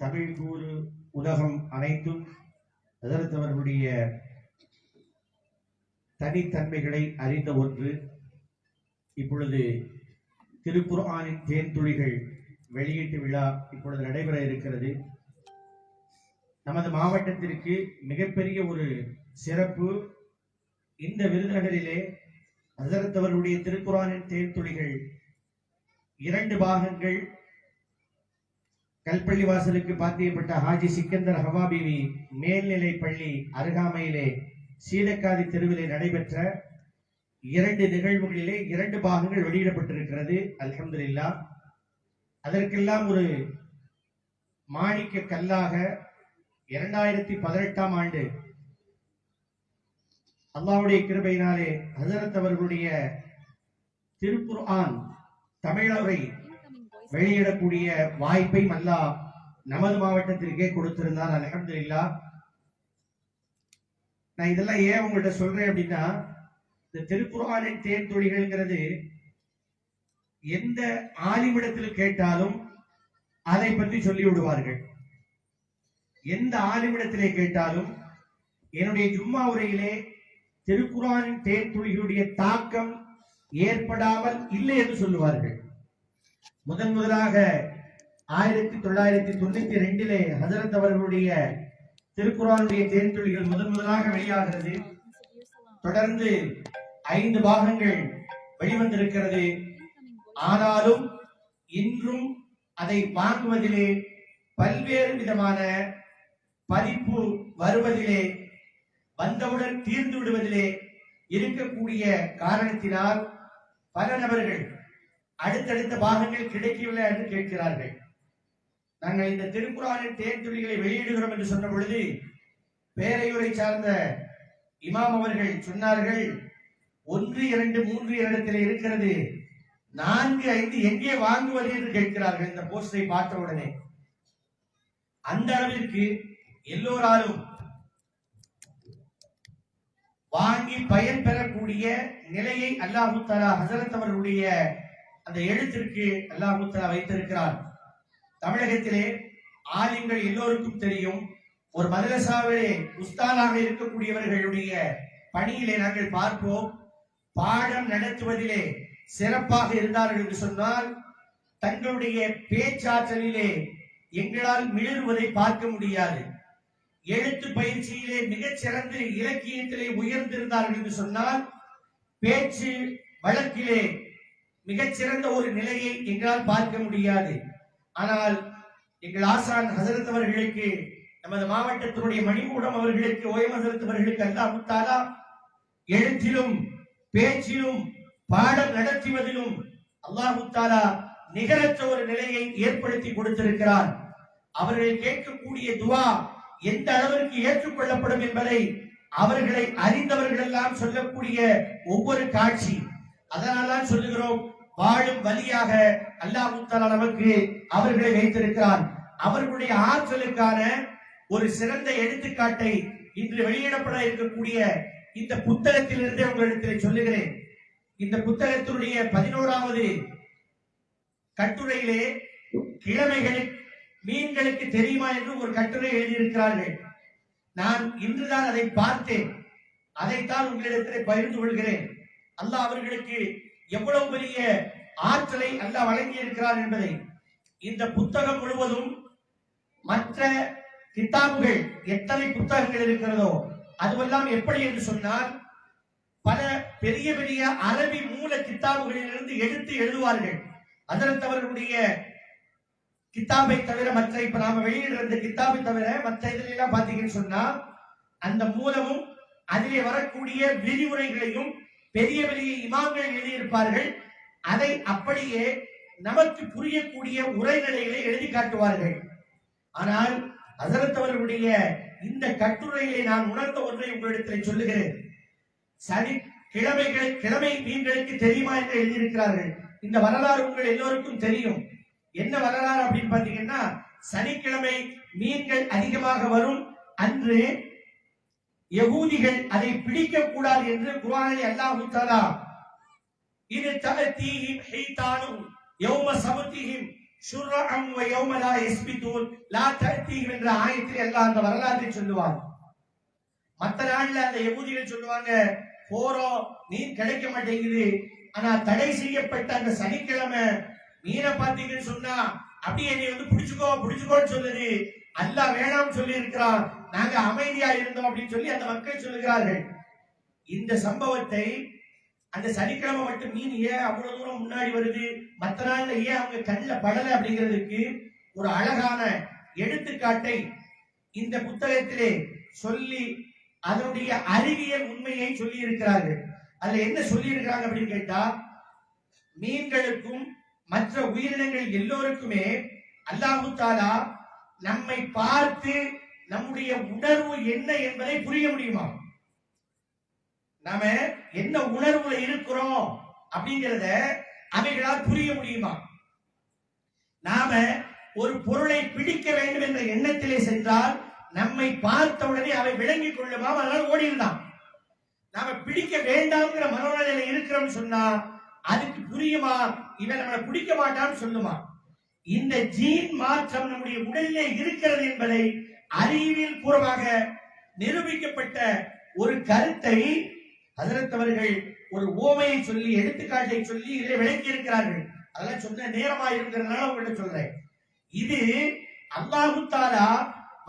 தமிழ் கூறு உலகம் அனைத்தும் ஹசரத் அவர்களுடைய தனித்தன்மைகளை அறிந்த ஒன்று. இப்பொழுது திருக்குர்ஆனின் தேன்துளிகள் வெளியீட்டு விழா இப்பொழுது நடைபெற இருக்கிறது. நமது மாவட்டத்திற்கு மிகப்பெரிய ஒரு சிறப்பு, இந்த விருதுநகரிலே ஹசரத் அவர்களுடைய திருக்குர்ஆனின் தேன்துளிகள் 2 பாகங்கள் கல்பள்ளி வாசலுக்கு பாத்தியப்பட்ட ஹாஜி சிக்கந்தர் ஹவாபிவி மேல்நிலை பள்ளி அருகாமையிலே சீலக்காதி தெருவிலே நடைபெற்ற 2 நிகழ்வுகளிலே 2 பாகங்கள் வெளியிடப்பட்டிருக்கிறது. அல்ஹம்துலில்லாஹ். அதற்கெல்லாம் ஒரு மாணிக்க கல்லாக 2018ஆம் ஆண்டு அல்லாஹ்வுடைய கிருபையினாலே ஹசரத் அவர்களுடைய திருக்குர்ஆன் தமிழுரை வெளியிடக்கூடிய வாய்ப்பை அல்லாஹ் நமது மாவட்டத்திற்கே கொடுத்திருந்தார். அல்ஹம்துலில்லாஹ். நான் இதெல்லாம் ஏன் உங்கள்கிட்ட சொல்றேன் அப்படின்னா, இந்த திருக்குர்ஆனின் தேன்துளிகள்ங்கிறது எந்த ஆலிமிடத்தில் கேட்டாலும் அதை பற்றி சொல்லி விடுவார்கள். எந்த ஆலிமிடத்திலே கேட்டாலும் என்னுடைய ஜும்மா உரையிலே திருக்குர்ஆனின் தேன்துளிகளுடைய தாக்கம் ஏற்படாமல் இல்லை என்று சொல்லுவார்கள். முதலாக 1992 ஹஜரத் அவர்களுடைய திருக்குர்ஆனுடைய தேன்துளிகள் முதலாக வெளியாகிறது. தொடர்ந்து 5 பாகங்கள் வெளிவந்திருக்கிறது. ஆனாலும் இன்றும் அதை வாங்குவதிலே பல்வேறு விதமான பதிப்பு வருவதிலே, வந்தவுடன் தீர்ந்து விடுவதிலே இருக்கக்கூடிய காரணத்தினால் பல நபர்கள் அடுத்தடுத்த பாகங்கள் கிடைக்கவில்லை என்று கேட்கிறார்கள். நாங்கள் இந்த திருக்குர்ஆனின் தேன்துளிகளை வெளியிடுகிறோம் என்று சொன்ன பொழுது பேரையூரை சார்ந்த இமாம் அவர்கள் சொன்னார்கள், 1, 2, 3 இடத்தில் இருக்கிறது, 4, 5 எங்கே வாங்குவது என்று கேட்கிறார்கள். இந்த போஸ்டரை பார்த்த உடனே அந்த அளவிற்கு எல்லோராலும் வாங்கி பயன் பெறக்கூடிய நிலையை அல்லாஹு தஆலா ஹஜரத் அவர்களுடைய அந்த எழுத்திற்கு அல்லாஹு தஆலா வைத்திருக்கிறார். தமிழகத்திலே ஆலிம்கள் எல்லோருக்கும் தெரியும், ஒரு மதரசாவிலே உஸ்தாதாக இருக்கக்கூடியவர்களுடைய பணியிலே நாங்கள் பார்ப்போம், பாடம் நடத்துவதிலே சிறப்பாக இருந்தார்கள் என்று சொன்னால் தங்களுடைய பேச்சாற்றலிலே எங்களால் மிளறுவதை பார்க்க முடியாது. எழுத்து பயிற்சியிலே மிகச் சிறந்து இலக்கியத்திலே உயர்ந்திருந்தார்கள் என்று சொன்னால் பேச்சு வழக்கிலே மிகச்சிறந்த ஒரு நிலையை எங்களால் பார்க்க முடியாது. ஆனால் எங்கள் ஆசான் ஹசரத் அவர்களுக்கு, நமது மாவட்டத்தினுடைய மணிமூடம் அவர்களுக்கு, ஓயம் ஹசரத் அவர்களுக்கு அல்லாஹ் தஆலா எழுத்திலும் பேச்சிலும் பாடம் நடத்துவதிலும் அல்லாஹ் தஆலா நிகரற்ற ஒரு நிலையை ஏற்படுத்தி கொடுத்திருக்கிறார். அவர்கள் கேட்கக்கூடிய துவா எந்த அளவிற்கு ஏற்றுக்கொள்ளப்படும் என்பதை அவர்களை அறிந்தவர்கள் எல்லாம் சொல்லக்கூடிய ஒவ்வொரு காட்சி. அதனால்தான் சொல்லுகிறோம், வாழும் வழியாக அல்லாஹ் தஆலா நமக்கு அவர்களை வைத்திருக்கிறார். அவர்களுடைய ஆற்றலுக்கான ஒரு சிறந்த எடுத்துக்காட்டை இன்று வெளியிடப்பட இருக்கக்கூடிய இந்த புத்தகத்திலிருந்து உங்களிடத்தில் சொல்லுகிறேன். இந்த புத்தகத்தினுடைய 11வது கட்டுரையிலே கிழமைகள் மீன்களுக்கு தெரியுமா என்று ஒரு கட்டுரை எழுதியிருக்கிறார்கள். நான் இன்றுதான் அதை பார்த்தேன், அதைத்தான் உங்களிடத்தில் பகிர்ந்து கொள்கிறேன். அல்லாஹ் அவர்களுக்கு எவ்வளவு பெரிய ஆற்றலை அல்லாஹ் வழங்கி இருக்கிறார் என்பதை. இந்த புத்தகம் முழுவதும் மற்ற கிதாபுகள் எத்தனை புத்தகங்கள் இருக்கிறதோ அதுவெல்லாம் எப்படி என்று சொன்னால், பல பெரிய பெரிய அரபி மூல கிதாபுகளிலிருந்து எடுத்து எழுதுவார்கள். ஹஜரத் அவர்களுடைய கிதாபை தவிர மற்ற இப்ப நாம வெளியிடுற இந்த கிதாபை தவிர மற்ற இதெல்லாம் பாத்தீங்கன்னு சொன்னா அந்த மூலமும் அதிலே வரக்கூடிய விரிவுரைகளையும் பெரிய பெரிய இமாம்கள் எழுதியிருப்பார்கள். அதை அப்படியே நமக்கு புரியக்கூடிய உரைநடைகளை எழுதி காட்டுவார்கள். ஆனால் ஹஜரத் அவர்களுடைய இந்த கட்டுரையிலே நான் உணர்ந்த ஒன்றை உங்களிடத்தில் சொல்லுகிறேன். கிழமை மீன்களுக்கு தெரியுமா என்று எழுதியிருக்கிறார்கள். இந்த வரலாறு உங்கள் எல்லோருக்கும் தெரியும். என்ன வரலாறு அப்படின்னு பாத்தீங்கன்னா, சனிக்கிழமை மீன்கள் அதிகமாக வரும் அன்று யகூதிகள் அதை பிடிக்க கூடாது என்று குர்ஆனில் அல்லாஹ் தஆலா இது தஅதீஹிம் ஹீதானு யௌம சபதிஹிம் ஷுர்அன் வ யௌம லா யஸ்பிதூன் லா தஅதீஹிம் என்ற ஆயத்தில் அல்லாஹ் அந்த வரலாற்றை சொல்லுவார். மற்ற நாள்ல அந்த யகூதிகள் சொல்லுவாங்க, போறோம் மீன் கிடைக்க மாட்டேங்குது, ஆனா தடை செய்யப்பட்ட அந்த சனிக்கிழமை மீனை பார்த்தீங்கன்னு சொன்னா அப்படியே நீ வந்து பிடிச்சுக்கோன்னு சொல்லுது. அல்லாஹ் வேணாம் சொல்லி இருக்கிறான், நாங்க அமைதியா இருந்தோம் அப்படின்னு சொல்லி அந்த மக்கள் சொல்லுகிறார்கள். இந்த சம்பவத்தை அந்த சனிக்கிழமை மட்டும் மீன் ஏன் அவ்வளவு தூரம் முன்னாடி வருது, மற்ற நாள்ல ஏன் அவங்க கண்ணில் படலை அப்படிங்கிறதுக்கு ஒரு அழகான எடுத்துக்காட்டை இந்த புத்தகத்திலே சொல்லி அதனுடைய அறிவியல் உண்மையை சொல்லி இருக்கிறார்கள். அதுல என்ன சொல்லி இருக்கிறாங்க அப்படின்னு கேட்டா, மீன்களுக்கும் மற்ற உயிரினங்கள் எல்லோருக்குமே அல்லாஹ் தஆலா நம்மை பார்த்து நம்முடைய உணர்வு என்ன என்பதை புரிய முடியுமா? நாம என்ன உணர்வுல இருக்கிறோம் அப்படிங்கிறத அவைகளால் புரிய முடியுமா? நாம ஒரு பொருளை பிடிக்க வேண்டும் என்ற எண்ணத்திலே சென்றால் நம்மை பார்த்தவுடனே அவை விளங்கிக் கொள்ளுமா? அதனால் ஓடிடலாம். நாம பிடிக்க வேண்டாம்ங்கிற மனோநிலையில இருக்கிறோம்னு சொன்னா அதுக்கு புரியுமா இவன் நம்மளை பிடிக்க மாட்டான்னு சொல்லுமா? இந்த ஜீன் மாற்றம் நம்முடைய உடலிலே இருக்கிறது என்பதை அறிவியல் பூர்வமாக நிரூபிக்கப்பட்ட ஒரு கருத்தை ஹஜரத் அவர்கள் ஒரு ஓமையை சொல்லி எடுத்துக்காட்டை சொல்லி இதை விளக்கி இருக்கிறார்கள். அதெல்லாம் சொன்ன நேரமா இருக்கிறதுனால உங்கள்கிட்ட சொல்றேன். இது அல்லாஹ் தஆலா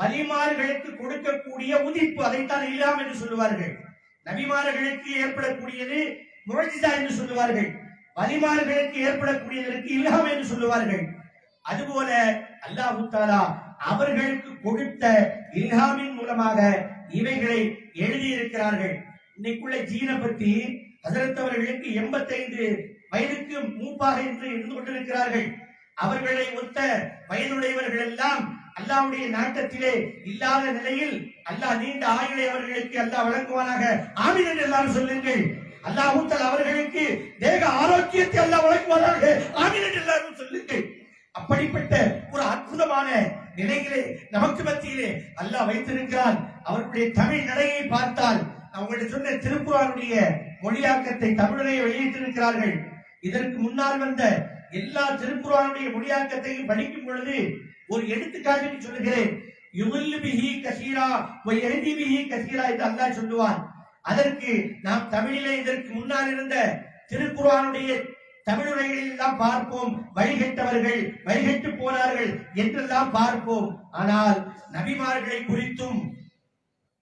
வலிமார்களுக்கு கொடுக்கக்கூடிய உதிப்பு, அதைத்தான் இல்லாம் என்று சொல்லுவார்கள். நபிமார்களுக்கு ஏற்படக்கூடியது முஅஜிஸா என்று சொல்லுவார்கள். வலிமார்களுக்கு ஏற்படக்கூடியதற்கு இல்ஹாம் என்று சொல்லுவார்கள். அதுபோல அல்லாஹ் தஆலா அவர்களுக்கு கொடுத்த இல்ஹாமின் மூலமாக இவைகளை எழுதியிருக்கிறார்கள். இன்னைக்குள்ள ஜீனை பற்றி ஹஜரத் அவர்களுக்கு 85 வயதுக்கு மூப்பாக என்று இருந்து கொண்டிருக்கிறார்கள். அவர்களை ஒத்த வயதுடையவர்கள் எல்லாம் அல்லாஹ்வுடைய நாட்டத்திலே இல்லாத நிலையில் அல்லாஹ் நீண்ட ஆயுளை அவர்களுக்கு அல்லாஹ் வழங்குவானாக. ஆமீன் என்று எல்லாரும் சொல்லுங்கள். அல்லாஹ் தஆலா அவர்களுக்கு தேக ஆரோக்கியத்தை அல்லாஹ் வழங்குவானாக. ஆமீன் என்று எல்லாரும் சொல்லுங்கள். அப்படிப்பட்ட ஒரு அற்புதமான நிலையிலே நமக்கு மத்தியிலே அல்லாஹ் வைத்திருக்கிறான். அவர்களுடைய தமிழ் நடையை பார்த்தால் நான் உங்கள்கிட்ட சொன்ன திருக்குறானுடைய மொழியாக்கத்தை தமிழிலேயே வெளியிட்டிருக்கிறார்கள். இதற்கு முன்னால் வந்த எல்லா திருக்குறானுடைய மொழியாக்கத்தையும் படிக்கும் பொழுது ஒரு எடுத்துக்காட்டு சொல்லுகிறேன். யுமில்லு பிஹி கசீரா வ யஹ்தி பிஹி கசீரா என்று அல்லாஹ் சொல்லுவான். அதற்கு நாம் தமிழிலே இதற்கு முன்னால் இருந்த திருக்குறானுடைய தமிழுரைகளில் எல்லாம் பார்ப்போம், வழிகட்டவர்கள் வழிகட்டு போனார்கள் என்றெல்லாம் பார்ப்போம். ஆனால் நபிமார்களை குறித்தும்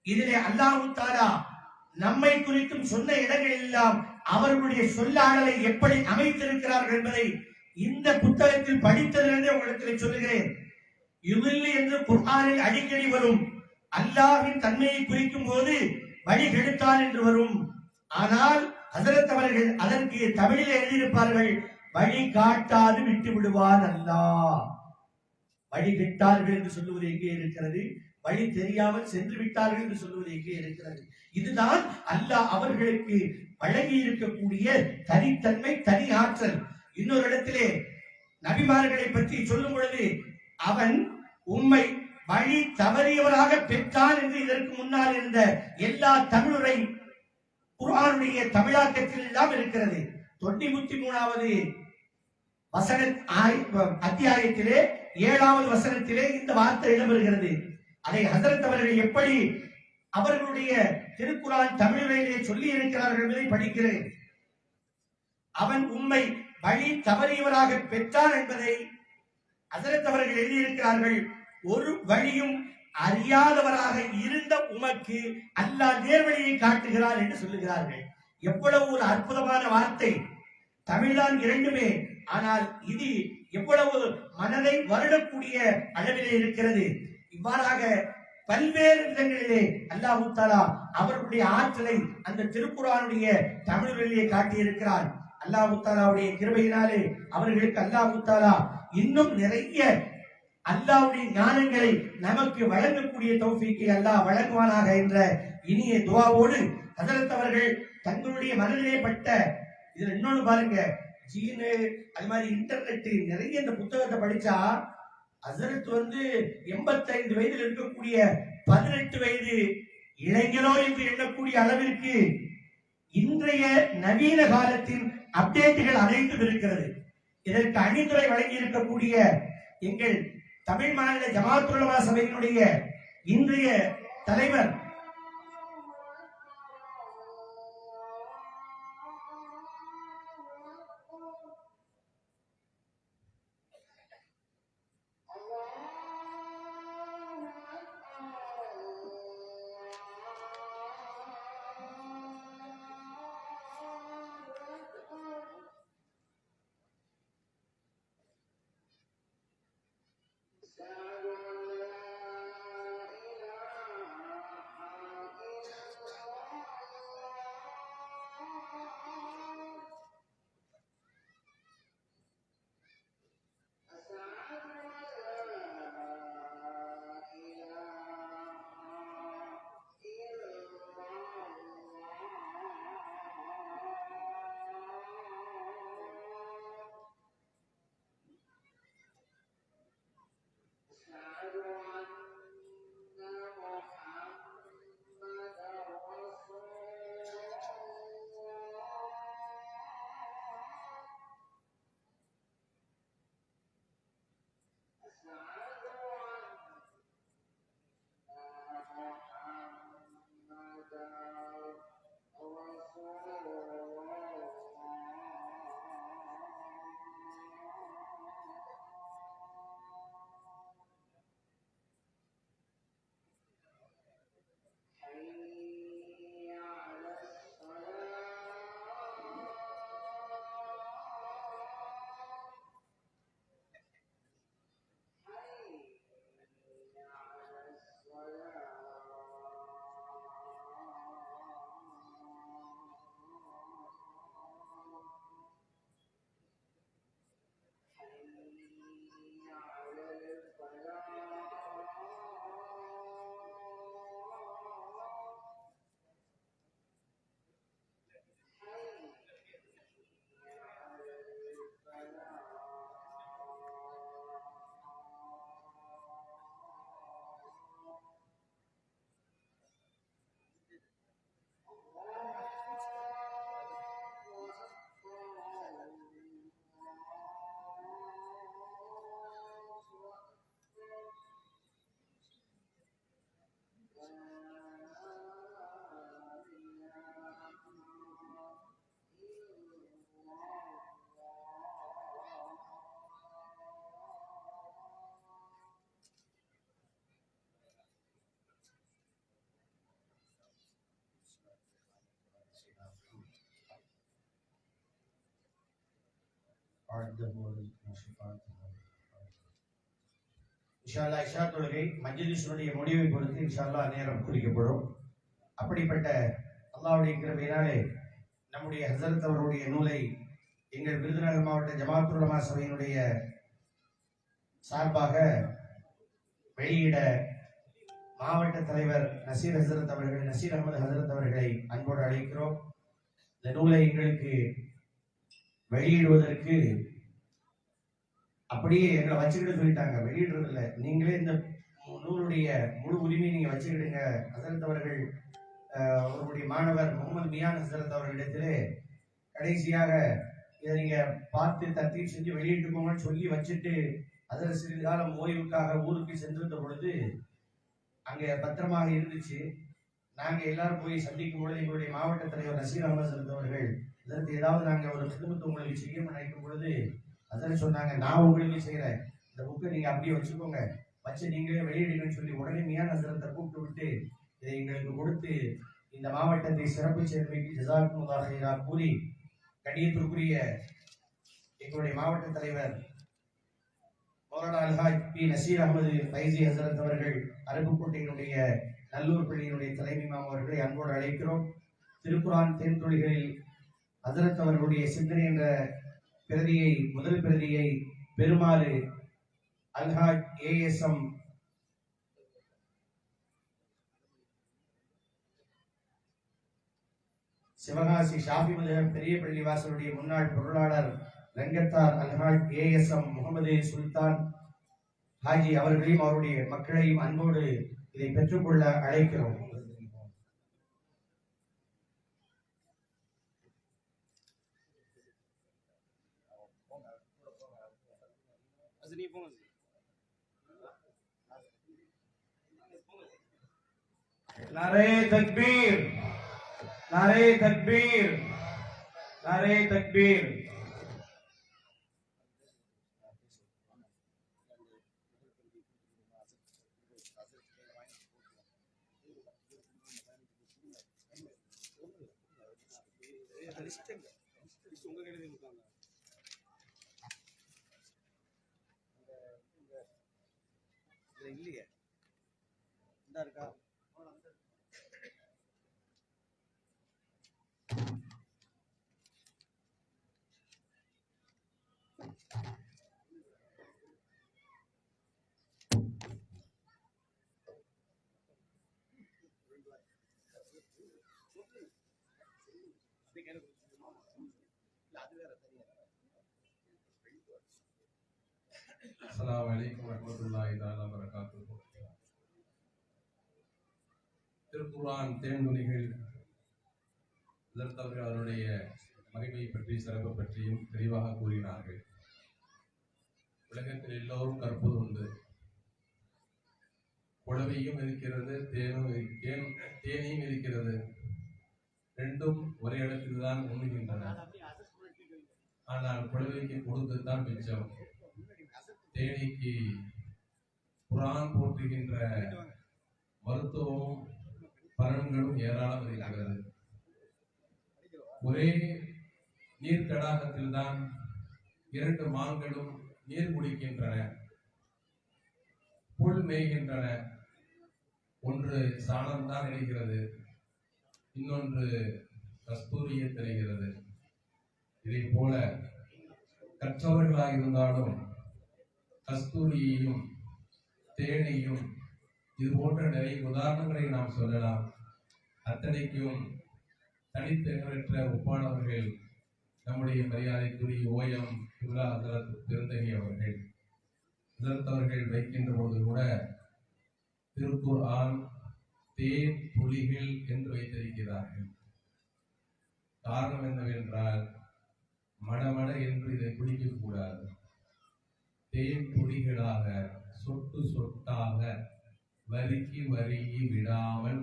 இதிலே அல்லாஹ் தஆலா நம்மை குறித்தும் சொன்ன இடங்களில் எல்லாம் அவர்களுடைய சொல்லாடலை எப்படி அமைத்திருக்கிறார்கள் என்பதை இந்த புத்தகத்தில் படித்ததிலிருந்தே உங்களுக்கு சொல்லுகிறேன். யுமில்லு என்று குர்ஆனில் அடிக்கடி வரும். அல்லாஹ்வின் தன்மையை குறிக்கும் போது வழிகெடுத்தான் என்று வரும். ஆனால் ஹஜரத் அவர்கள் அதற்கு தமிழில் எழுதியிருப்பார்கள், வழி காட்டாது விட்டு விடுவான் அல்லாஹ். வழி விட்டார்கள் என்று சொல்லுவது எங்கே இருக்கிறது? வழி தெரியாமல் சென்று விட்டார்கள் என்று சொல்லுவது எங்கே இருக்கிறது? இதுதான் அல்லாஹ் அவர்களுக்கு வழங்கி இருக்கக்கூடிய தனித்தன்மை, தனி ஆற்றல். இன்னொரு இடத்திலே நபிமார்களை பற்றி சொல்லும் பொழுது அவன் உண்மை வழி தவறியவராக பெற்றான் என்று இதற்கு முன்னால் இருந்த எல்லா தமிழுரை குர்ஆனுடைய தமிழாக்கத்தில் எல்லாம் இருக்கிறது. 93வது வசன அத்தியாயத்திலே 7வது வசனத்திலே இந்த வார்த்தை இடம்பெறுகிறது. அதை ஹஜரத் அவர்கள் எப்படி அவர்களுடைய திருக்குர்ஆன் தமிழிலே சொல்லி இருக்கிறார்கள் என்பதை படிக்கிறேன். அவன் உண்மை வழி தவறியவராக பெற்றான் என்பதை ஹஜரத் அவர்கள் எழுதியிருக்கிறார்கள். ஒரு வழியும் அறியாதவராக இருந்த உமக்கு அல்லாஹ் நேர்வழியை காட்டுகிறார் என்று சொல்லுகிறார்கள். எவ்வளவு ஒரு அற்புதமான வார்த்தை! தமிழ்தான் இரண்டுமே, ஆனால் இது எவ்வளவு மனதை வருடக்கூடிய அளவிலே இருக்கிறது. இவ்வாறாக பல்வேறு விதங்களிலே அல்லாஹ் தஆலா அவர்களுடைய ஆற்றலை அந்த திருக்குர்ஆனுடைய தமிழிலே காட்டியிருக்கிறார். அல்லாஹ் தஆலாவுடைய கிருபையினாலே அவர்களுக்கு அல்லாஹ் தஆலா இன்னும் நிறைய அல்லாஹ்வுடைய ஞானங்களை நமக்கு வழங்கக்கூடிய தௌஃபீக்கை அல்லாஹ் வழங்குவானாக என்ற இனிய துஆவோடு ஹஜரத் அவர்கள் தங்களுடைய மனதிலே பட்ட இதுல இன்னொன்னு பாருங்க, ஜீனு அது மாதிரி இன்டர்நெட் நிறைய இந்த புத்தகத்தை படிச்சா ஹஜரத் 85 வயதில் இருக்கக்கூடிய 18 வயது இளைஞரோ என்று எண்ணக்கூடிய அளவிற்கு இன்றைய நவீன காலத்தின் அப்டேட்டுகள் அனைத்தும் இருக்கிறது. இதற்கு அணிந்துரை வழங்கி இருக்கக்கூடிய எங்கள் தமிழ் மாநில ஜமாஅத்துல் உலமா சபையினுடைய இன்றைய தலைவர் இன்ஷா அல்லாஹ் இஷா தொழுகை மஜ்லிஸுடைய முடிவை பொறுத்து இன்ஷா அல்லாஹ் நேரம் குறிக்கப்படும். அப்படிப்பட்ட அல்லாஹ்வுடைய கிருபையினாலே நம்முடைய ஹஸரத் அவருடைய நூலை எங்கள் விருதுநகர் மாவட்ட ஜமாத்துல் உலமா சபையினுடைய சார்பாக வெளியிட மாவட்ட தலைவர் நசீர் அகமது ஹசரத் அவர்களை அன்போடு அழைக்கிறோம். இந்த நூலை எங்களுக்கு வெளியிடுவதற்கு அப்படியே எங்களை வச்சுக்கிட்டு சொல்லிட்டாங்க, வெளியிடுறது இல்லை, நீங்களே இந்த நூலுடைய முழு உரிமையை நீங்க வச்சுக்கிடுங்க. ஹசரத் அவர்கள் அவருடைய மாணவர் முகமது மியான் ஹசரத் அவர்களிடத்திலே கடைசியாக இதை நீங்க பார்த்து தத்தீர் செஞ்சு வெளியிட்டு போங்கன்னு சொல்லி வச்சுட்டு அதில் சிறிது காலம் ஓய்வுக்காக ஊருக்கு சென்றிருந்த பொழுது அங்கே பத்திரமாக இருந்துச்சு. நாங்கள் எல்லாரும் போய் சந்திக்கும் பொழுது எங்களுடைய மாவட்ட தலைவர் நசீர் அகமது ஹசரத் அவர்கள் இதற்கு ஏதாவது நாங்கள் ஒரு குடும்பத்தை உங்களுக்கு செய்யணும்னு நினைக்கும் பொழுது அதில் சொன்னாங்க, நான் உங்களுக்கு செய்கிறேன், இந்த புக்கை நீங்கள் அப்படியே வச்சுக்கோங்க, வச்சு நீங்களே வெளியிடுங்கன்னு சொல்லி உடனே மியான் ஹசரத்தை கூப்பிட்டு விட்டு இதை எங்களுக்கு கொடுத்து இந்த மாவட்டத்தை சிறப்பு சேர்வைக்கு ஜஸாக்குமுல்லாஹ் கூறி கண்ணியத்திற்குரிய எங்களுடைய மாவட்ட தலைவர் மௌலானா அல்ஹாஜ் பி நசீர் அகமது ஃபைசி ஹசரத் அவர்கள் அருப்புக்கோட்டையினுடைய நல்லூர் பள்ளியினுடைய தலைமை இமாம் அவர்களை அன்போடு அழைக்கிறோம். திருக்குரான் தேன்தொழிகளில் ஹசரத் அவர்களுடைய சிந்தனை என்ற பிரதியை முதல் பிரதியை பெருமாறு அல்ஹாஜ் ASM சிவகாசி ஷாஃபி மதுஹப் பெரிய பள்ளி வாசலுடைய முன்னாள் பொருளாளர் ரங்கத்தார் அல்ஹாஜ் ASM முகமது சுல்தான் ஹாஜி அவர்களையும் அவருடைய மக்களையும் அன்போடு இதை பெற்றுக்கொள்ள அழைக்கிறோம். नारे तकबीर, नारे तकबीर, नारे तकबीर। இல்லையே இந்த இருக்கா அஸ்ஸலாமு அலைக்கும் வரஹ்மத்துல்லாஹி தஆலா வபரகாத்துஹு. திருக்குர்ஆன் தேன்துணிகள் அவர்கள் அவருடைய மகிமை பற்றி சிறப்பு பற்றியும் தெளிவாக கூறினார்கள். உலகத்தில் எல்லோரும் கற்பது உண்டு, குளவையும் இருக்கிறது, தேனையும் இருக்கிறது, ரெண்டும் ஒரே இடத்தில் தான் உண்ணுகின்றன. ஆனால் குளவைக்கு கொடுத்துதான் மிச்சம். தேனிக்கு குர்ஆன் போற்றுகின்ற மருத்துவமும் பலன்களும் ஏராளம் இருக்கிறது. ஒரே நீர் தடாகத்தில் தான் இரண்டு மான்களும் நீர் குடிக்கின்றன, புல் மேய்கின்றன. ஒன்று சாணம்தான் இணைகிறது, இன்னொன்று கஸ்தூரியை தருகிறது. இதை போல கற்றவர்களாக இருந்தாலும் கஸ்தூரியையும் தேனையும் இது போன்ற நிறைய உதாரணங்களை நாம் சொல்லலாம். அத்தனைக்கும் தனித்தெங்கற்ற ஒப்பானவர்கள் நம்முடைய மரியாதைக்குரிய ஓயம் இப்ரா ஹசரத் பெருந்தகை அவர்கள். ஹசரத் அவர்கள் வைக்கின்ற போது கூட திருக்குர்ஆன் தேன் துளிகள் என்று வைத்திருக்கிறார்கள். காரணம் என்னவென்றால் மடமட என்று இதை குடிக்கக்கூடாது, தேன் துளிகளாக சொட்டு சொட்டாக வரிக்கு வரிகி விடாமல்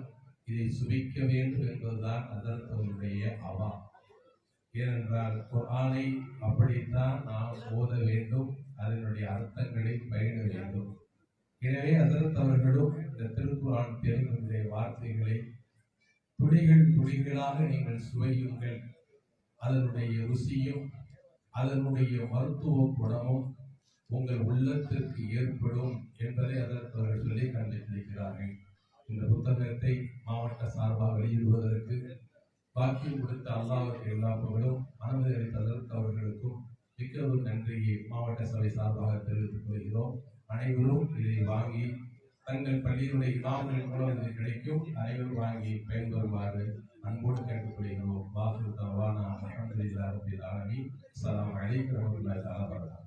இதை சுபிக்க வேண்டும் என்பதுதான் ஹசரத் அவருடைய அவா. ஏனென்றால் குர்ஆனை அப்படித்தான் நாம் ஓத வேண்டும், அதனுடைய அர்த்தங்களை பயிர வேண்டும். எனவே ஹசரத் அவர்களும் இந்த திருக்குர்ஆன் தேர்வுடைய வார்த்தைகளை துளிகள் துளிகளாக நீங்கள் சுவையுங்கள், அதனுடைய ருசியும் அதனுடைய மருத்துவ குணமும் உங்கள் உள்ளத்திற்கு ஏற்படும் என்பதை அதற்கு அவர்கள் சொல்லி கண்டுபிடிக்கிறார்கள். இந்த புத்தகத்தை மாவட்ட சார்பாக வெளியிடுவதற்கு பாக்கியம் கொடுத்த அல்லாஹ்வுக்கு எல்லா புகழும், அனுமதி அளித்த அதற்கு அவர்களுக்கும் மிக்க நன்றியை மாவட்ட சபை சார்பாக தெரிவித்துக் கொள்கிறோம். அனைவரும் இதை வாங்கி தங்கள் பள்ளியினுடைய இமாம்களின் மூலம் இது கிடைக்கும். அனைவரும் வாங்கி பயன்பெறுமாறு அன்போடு கேட்டுக்கொள்கிறோம். வாக்கு தவானா அல்ஹம்துலில்லாஹி ரப்பில் ஆலமீன். அஸ்ஸலாமு அலைக்கும் வரஹ்மத்துல்லாஹி தஆலா வபரகாத்துஹு.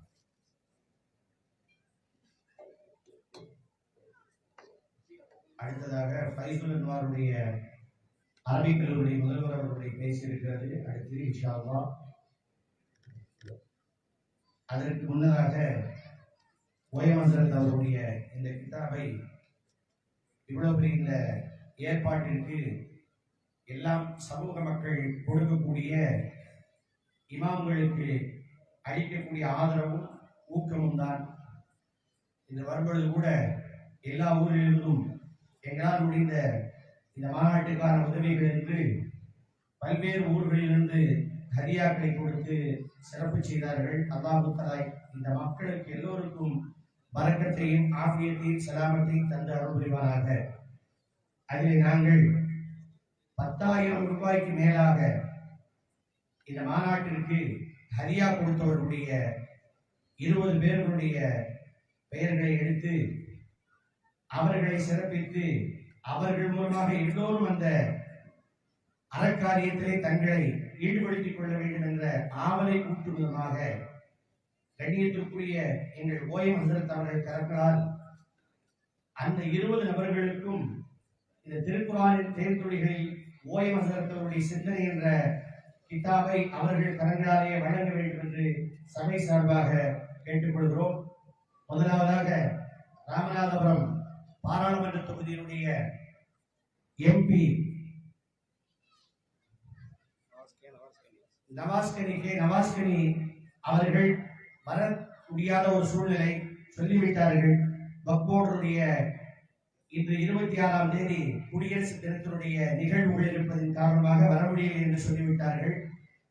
அடுத்ததாக ஃபைசுல் அன்வாருடைய அரபிக் கல்லூரி முதல்வர் அவர்களுடைய பேசியிருக்கிறது. அடுத்து இன்ஷா அல்லாஹ் அதற்கு முன்னதாக ஓய்வந்தர் அவருடைய இந்த கிதாபை இவ்வளவு பெரிய இந்த ஏற்பாட்டிற்கு எல்லாம் சமூக மக்கள் கொடுக்கக்கூடிய இமாம்களுக்கு அளிக்கக்கூடிய ஆதரவும் ஊக்கமும் தான். இந்த வரும்பொழுது கூட எல்லா ஊரிலிருந்தும் எங்களால் முடிந்த இந்த மாநாட்டுக்கான உதவிகள் என்று பல்வேறு ஊர்களிலிருந்து ஹரியாக்களை கொடுத்து சிறப்பு செய்தார்கள். அல்லாஹ் தஆலா இந்த மக்களுக்கு எல்லோருக்கும் பரக்கத்தையும் ஆஃபியத்தையும் சலாமத்தையும் தந்து அருள் புரிவாராக. அதில் நாங்கள் 10,000 ரூபாய்க்கு மேலாக இந்த மாநாட்டிற்கு ஹரியா கொடுத்தவர்களுடைய 20 பேர்களுடைய பெயர்களை எடுத்து அவர்களை சிறப்பித்து அவர்கள் மூலமாக எல்லோரும் அந்த அறக்காரியத்திலே தங்களை ஈடுபடுத்திக் கொள்ள வேண்டும் என்ற ஆவலை கூட்டும் விதமாக கண்ணியத்திற்குரிய எங்கள் ஓய்வு ஹசரத் அவர்கள் கரங்களால் அந்த 20 நபர்களுக்கும் இந்த திருக்குர்ஆனின் தேர்தொழிகளில் ஓய்வு ஹசரத் அவருடைய சிந்தனை என்ற கிதாபை அவர்கள் கரங்களாலே வழங்க வேண்டும் என்று சபை சார்பாக கேட்டுக்கொள்கிறோம். முதலாவதாக ராமநாதபுரம் பாராளுமன்ற தொகுதியினுடைய எம்பி நவாஸ்கனி அவர்கள் வர முடியாத ஒரு சூழ்நிலை சொல்லிவிட்டார்கள். வக்போர்டுடைய இன்று 26ஆம் தேதி குடியரசு தினத்தினுடைய நிகழ்வுகள் இருப்பதன் காரணமாக வர முடியவில்லை என்று சொல்லிவிட்டார்கள்.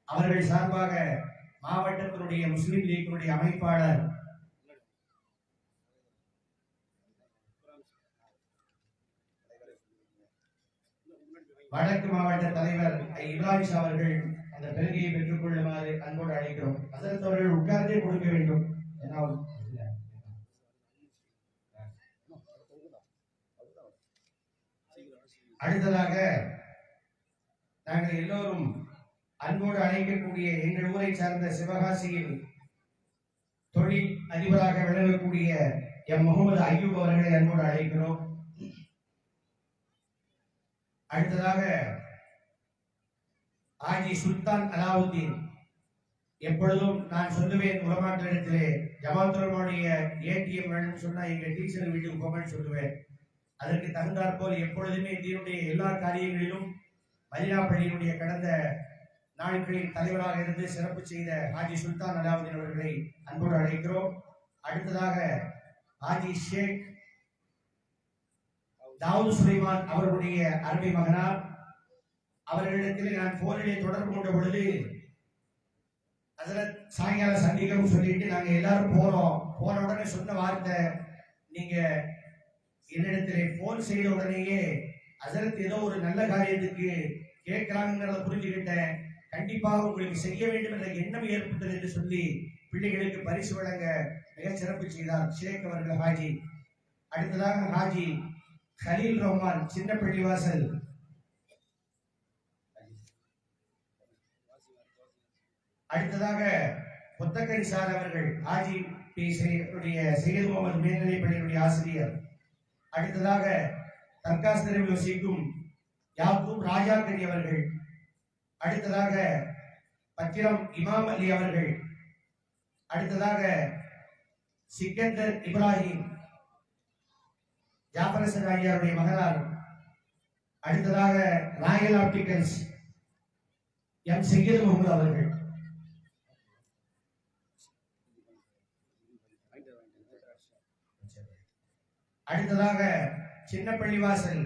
அவர்கள் சார்பாக மாவட்டத்தினுடைய முஸ்லிம் லீக்கினுடைய அமைப்பாளர் வடக்கு மாவட்ட தலைவர் இப்ராஹிம் அவர்கள் அந்த பெருகையை பெற்றுக் கொள்ளுமாறு அன்போடு அழைக்கிறோம். ஹசரத் அவர்கள் உட்கார்ந்தே கொடுக்க வேண்டும். அடுத்ததாக நாங்கள் எல்லோரும் அன்போடு அழைக்கக்கூடிய எங்கள் ஊரை சார்ந்த சிவகாசியில் தொழில் அதிபராக விளங்கக்கூடிய எம் முகமது அய்யூப் அவர்களை அன்போடு அழைக்கிறோம். அடுத்ததாக ஆஜி சுல்தான் அலாவுதீன். எப்பொழுதும் நான் சொல்லுவேன் உலமாக்களிடத்திலே ஜமாத்துடைய ஏடிஎம் வேணும்னு சொன்னா எங்க டீச்சர் வீட்டுக்கு போங்கன்னு சொல்லுவேன். அதற்கு தகுந்தாற்போல் எப்பொழுதுமே இதனுடைய எல்லா காரியங்களிலும் மதீனா பள்ளியினுடைய கடந்த நாட்களின் தலைவராக இருந்து சிறப்பு செய்த ஹாஜி சுல்தான் அலாவுதீன் அவர்களை அன்போடு அழைக்கிறோம். அடுத்ததாக ஹாஜி ஷேக் தாவூத் சுலைமான் அவர்களுடைய அருமை மகனார். அவர்களிடத்தில் நான் போனிலே தொடர்பு கொண்ட பொழுது ஹசரத் சாயங்கால சந்திக்கும் சொல்லிட்டு நாங்க எல்லாரும் போன உடனே சொன்ன வார்த்தை, நீங்க என்னிடத்திலே போன் செய்த உடனேயே ஹசரத் ஏதோ ஒரு நல்ல காரியத்துக்கு கேட்கிறாங்கிறத புரிஞ்சுக்கிட்டேன், கண்டிப்பாக உங்களுக்கு செய்ய வேண்டும் என்ற எண்ணம் ஏற்பட்டது என்று சொல்லி பிள்ளைகளுக்கு பரிசு வழங்க மிக சிறப்பு செய்தார் ஷேக் அவர்கள் ஹாஜி. அடுத்ததாக ஹாஜி கலீல் ரஹ்மான் சின்ன பள்ளிவாசல். அடுத்ததாக புத்தகரி சார் அவர்கள் ஹாஜி சையது முகமது மேல்நிலை பள்ளியினுடைய ஆசிரியர். அடுத்ததாக தர்காஸ் தெருவில் வசிக்கும் யாக்கூப் ராஜாக்கரி அவர்கள். அடுத்ததாக பத்திரம் இமாம் அலி அவர்கள். அடுத்ததாக சிக்கந்தர் இப்ராஹிம் ஜாஃபர் சகாரியாருடைய மகனார். அடுத்ததாக royal opticals M Syed Mohammed அவர்கள். அடுத்ததாக சின்ன பள்ளிவாசல்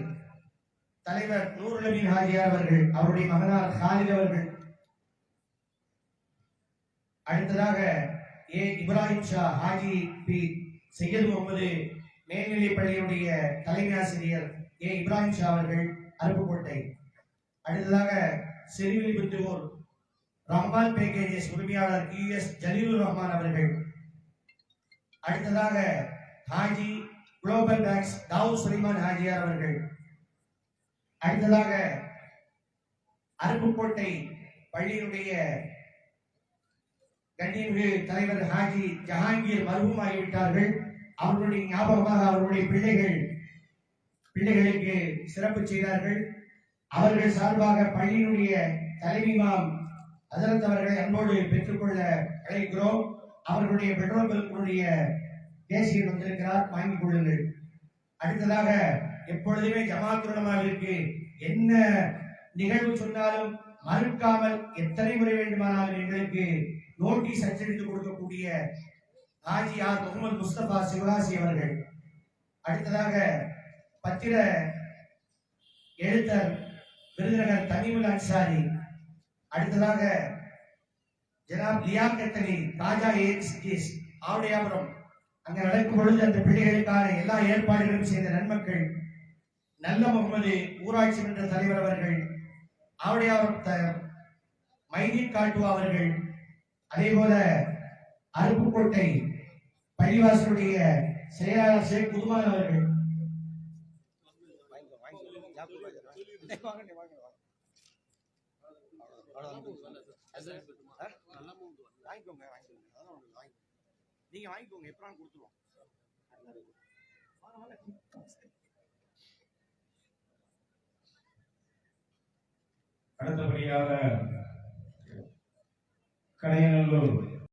தலைவர் நூருல் அமீன் ஹாஜியார் அவர்கள், அவருடைய மகனார் ஹாலித் அவர்கள். அடுத்ததாக ஏ இப்ராஹிம் ஷா ஹாஜி பி சையது முகமது மேல்நிலைப் பள்ளியினுடைய தலைமை ஆசிரியர் ஏ இப்ராஹிம் ஷா அவர்கள் அருப்புக்கோட்டை. அடுத்ததாக செரிவிலிபுத்தூர் ரஹ்மான் பேக்கேஜஸ் உரிமையாளர் QS ஜலீலுர் ரஹ்மான் அவர்கள். அடுத்ததாக ஹாஜி குளோபல் பேக்ஸ் தாவூத் சுலைமான் ஹாஜியார் அவர்கள். அடுத்ததாக அருப்புக்கோட்டை பள்ளியினுடைய கண்ணியமிகு தலைவர் ஹாஜி ஜஹாங்கீர் மர்ஹூம் ஆகிவிட்டார்கள். அவர்களுடைய ஞாபகமாக அவர்களுடைய பிள்ளைகளுக்கு சிறப்பு செய்தார்கள். அவர்கள் சார்பாக பள்ளியினுடைய தலைமைமாம் ஹஜரத் அவர்களை அன்போடு பெற்றுக்கொள்ள அழைக்கிறோம். அவர்களுடைய பெற்றோர்களுடைய தேசியர் வந்திருக்கிறார், வாங்கிக் கொள்ளுங்கள். அடுத்ததாக எப்பொழுதுமே ஜமாத் உலமாவிற்கு என்ன நிகழ்வு சொன்னாலும் மறுக்காமல் எத்தனை முறை வேண்டுமானாலும் எங்களுக்கு நோட்டீஸ் அச்சடித்து கொடுக்கக்கூடிய ஹாஜி ஆர் முகமது முஸ்தபா சிவகாசி அவர்கள். அடுத்ததாக பத்திர எழுத்தர் விருதுநகர் தமீமுல் அன்சாரி. அடுத்ததாக ஜனாப் லியாக்கத் அலி ராஜா ஏஎக்ஸ் ஆவுடையாபுரம். அங்க நடக்கும் பொழுது அந்த பிள்ளைகளுக்கான எல்லா ஏற்பாடுகளும் செய்த நன்மக்கள் நல்ல முகமது ஊராட்சி மன்ற தலைவர் அவர்கள், ஆவுடையாபுரம் மைதீன் காட்டுவா அவர்கள், அதே போல அருப்புக்கோட்டை பள்ளிவாசலுடைய செயலாளர் ஷேக் குதுமான் அவர்கள். நீங்க வாங்கிக்கோங்க, எப்பறம் கொடுத்துருவோம். அடுத்தபடியாக கடையநல்லூர்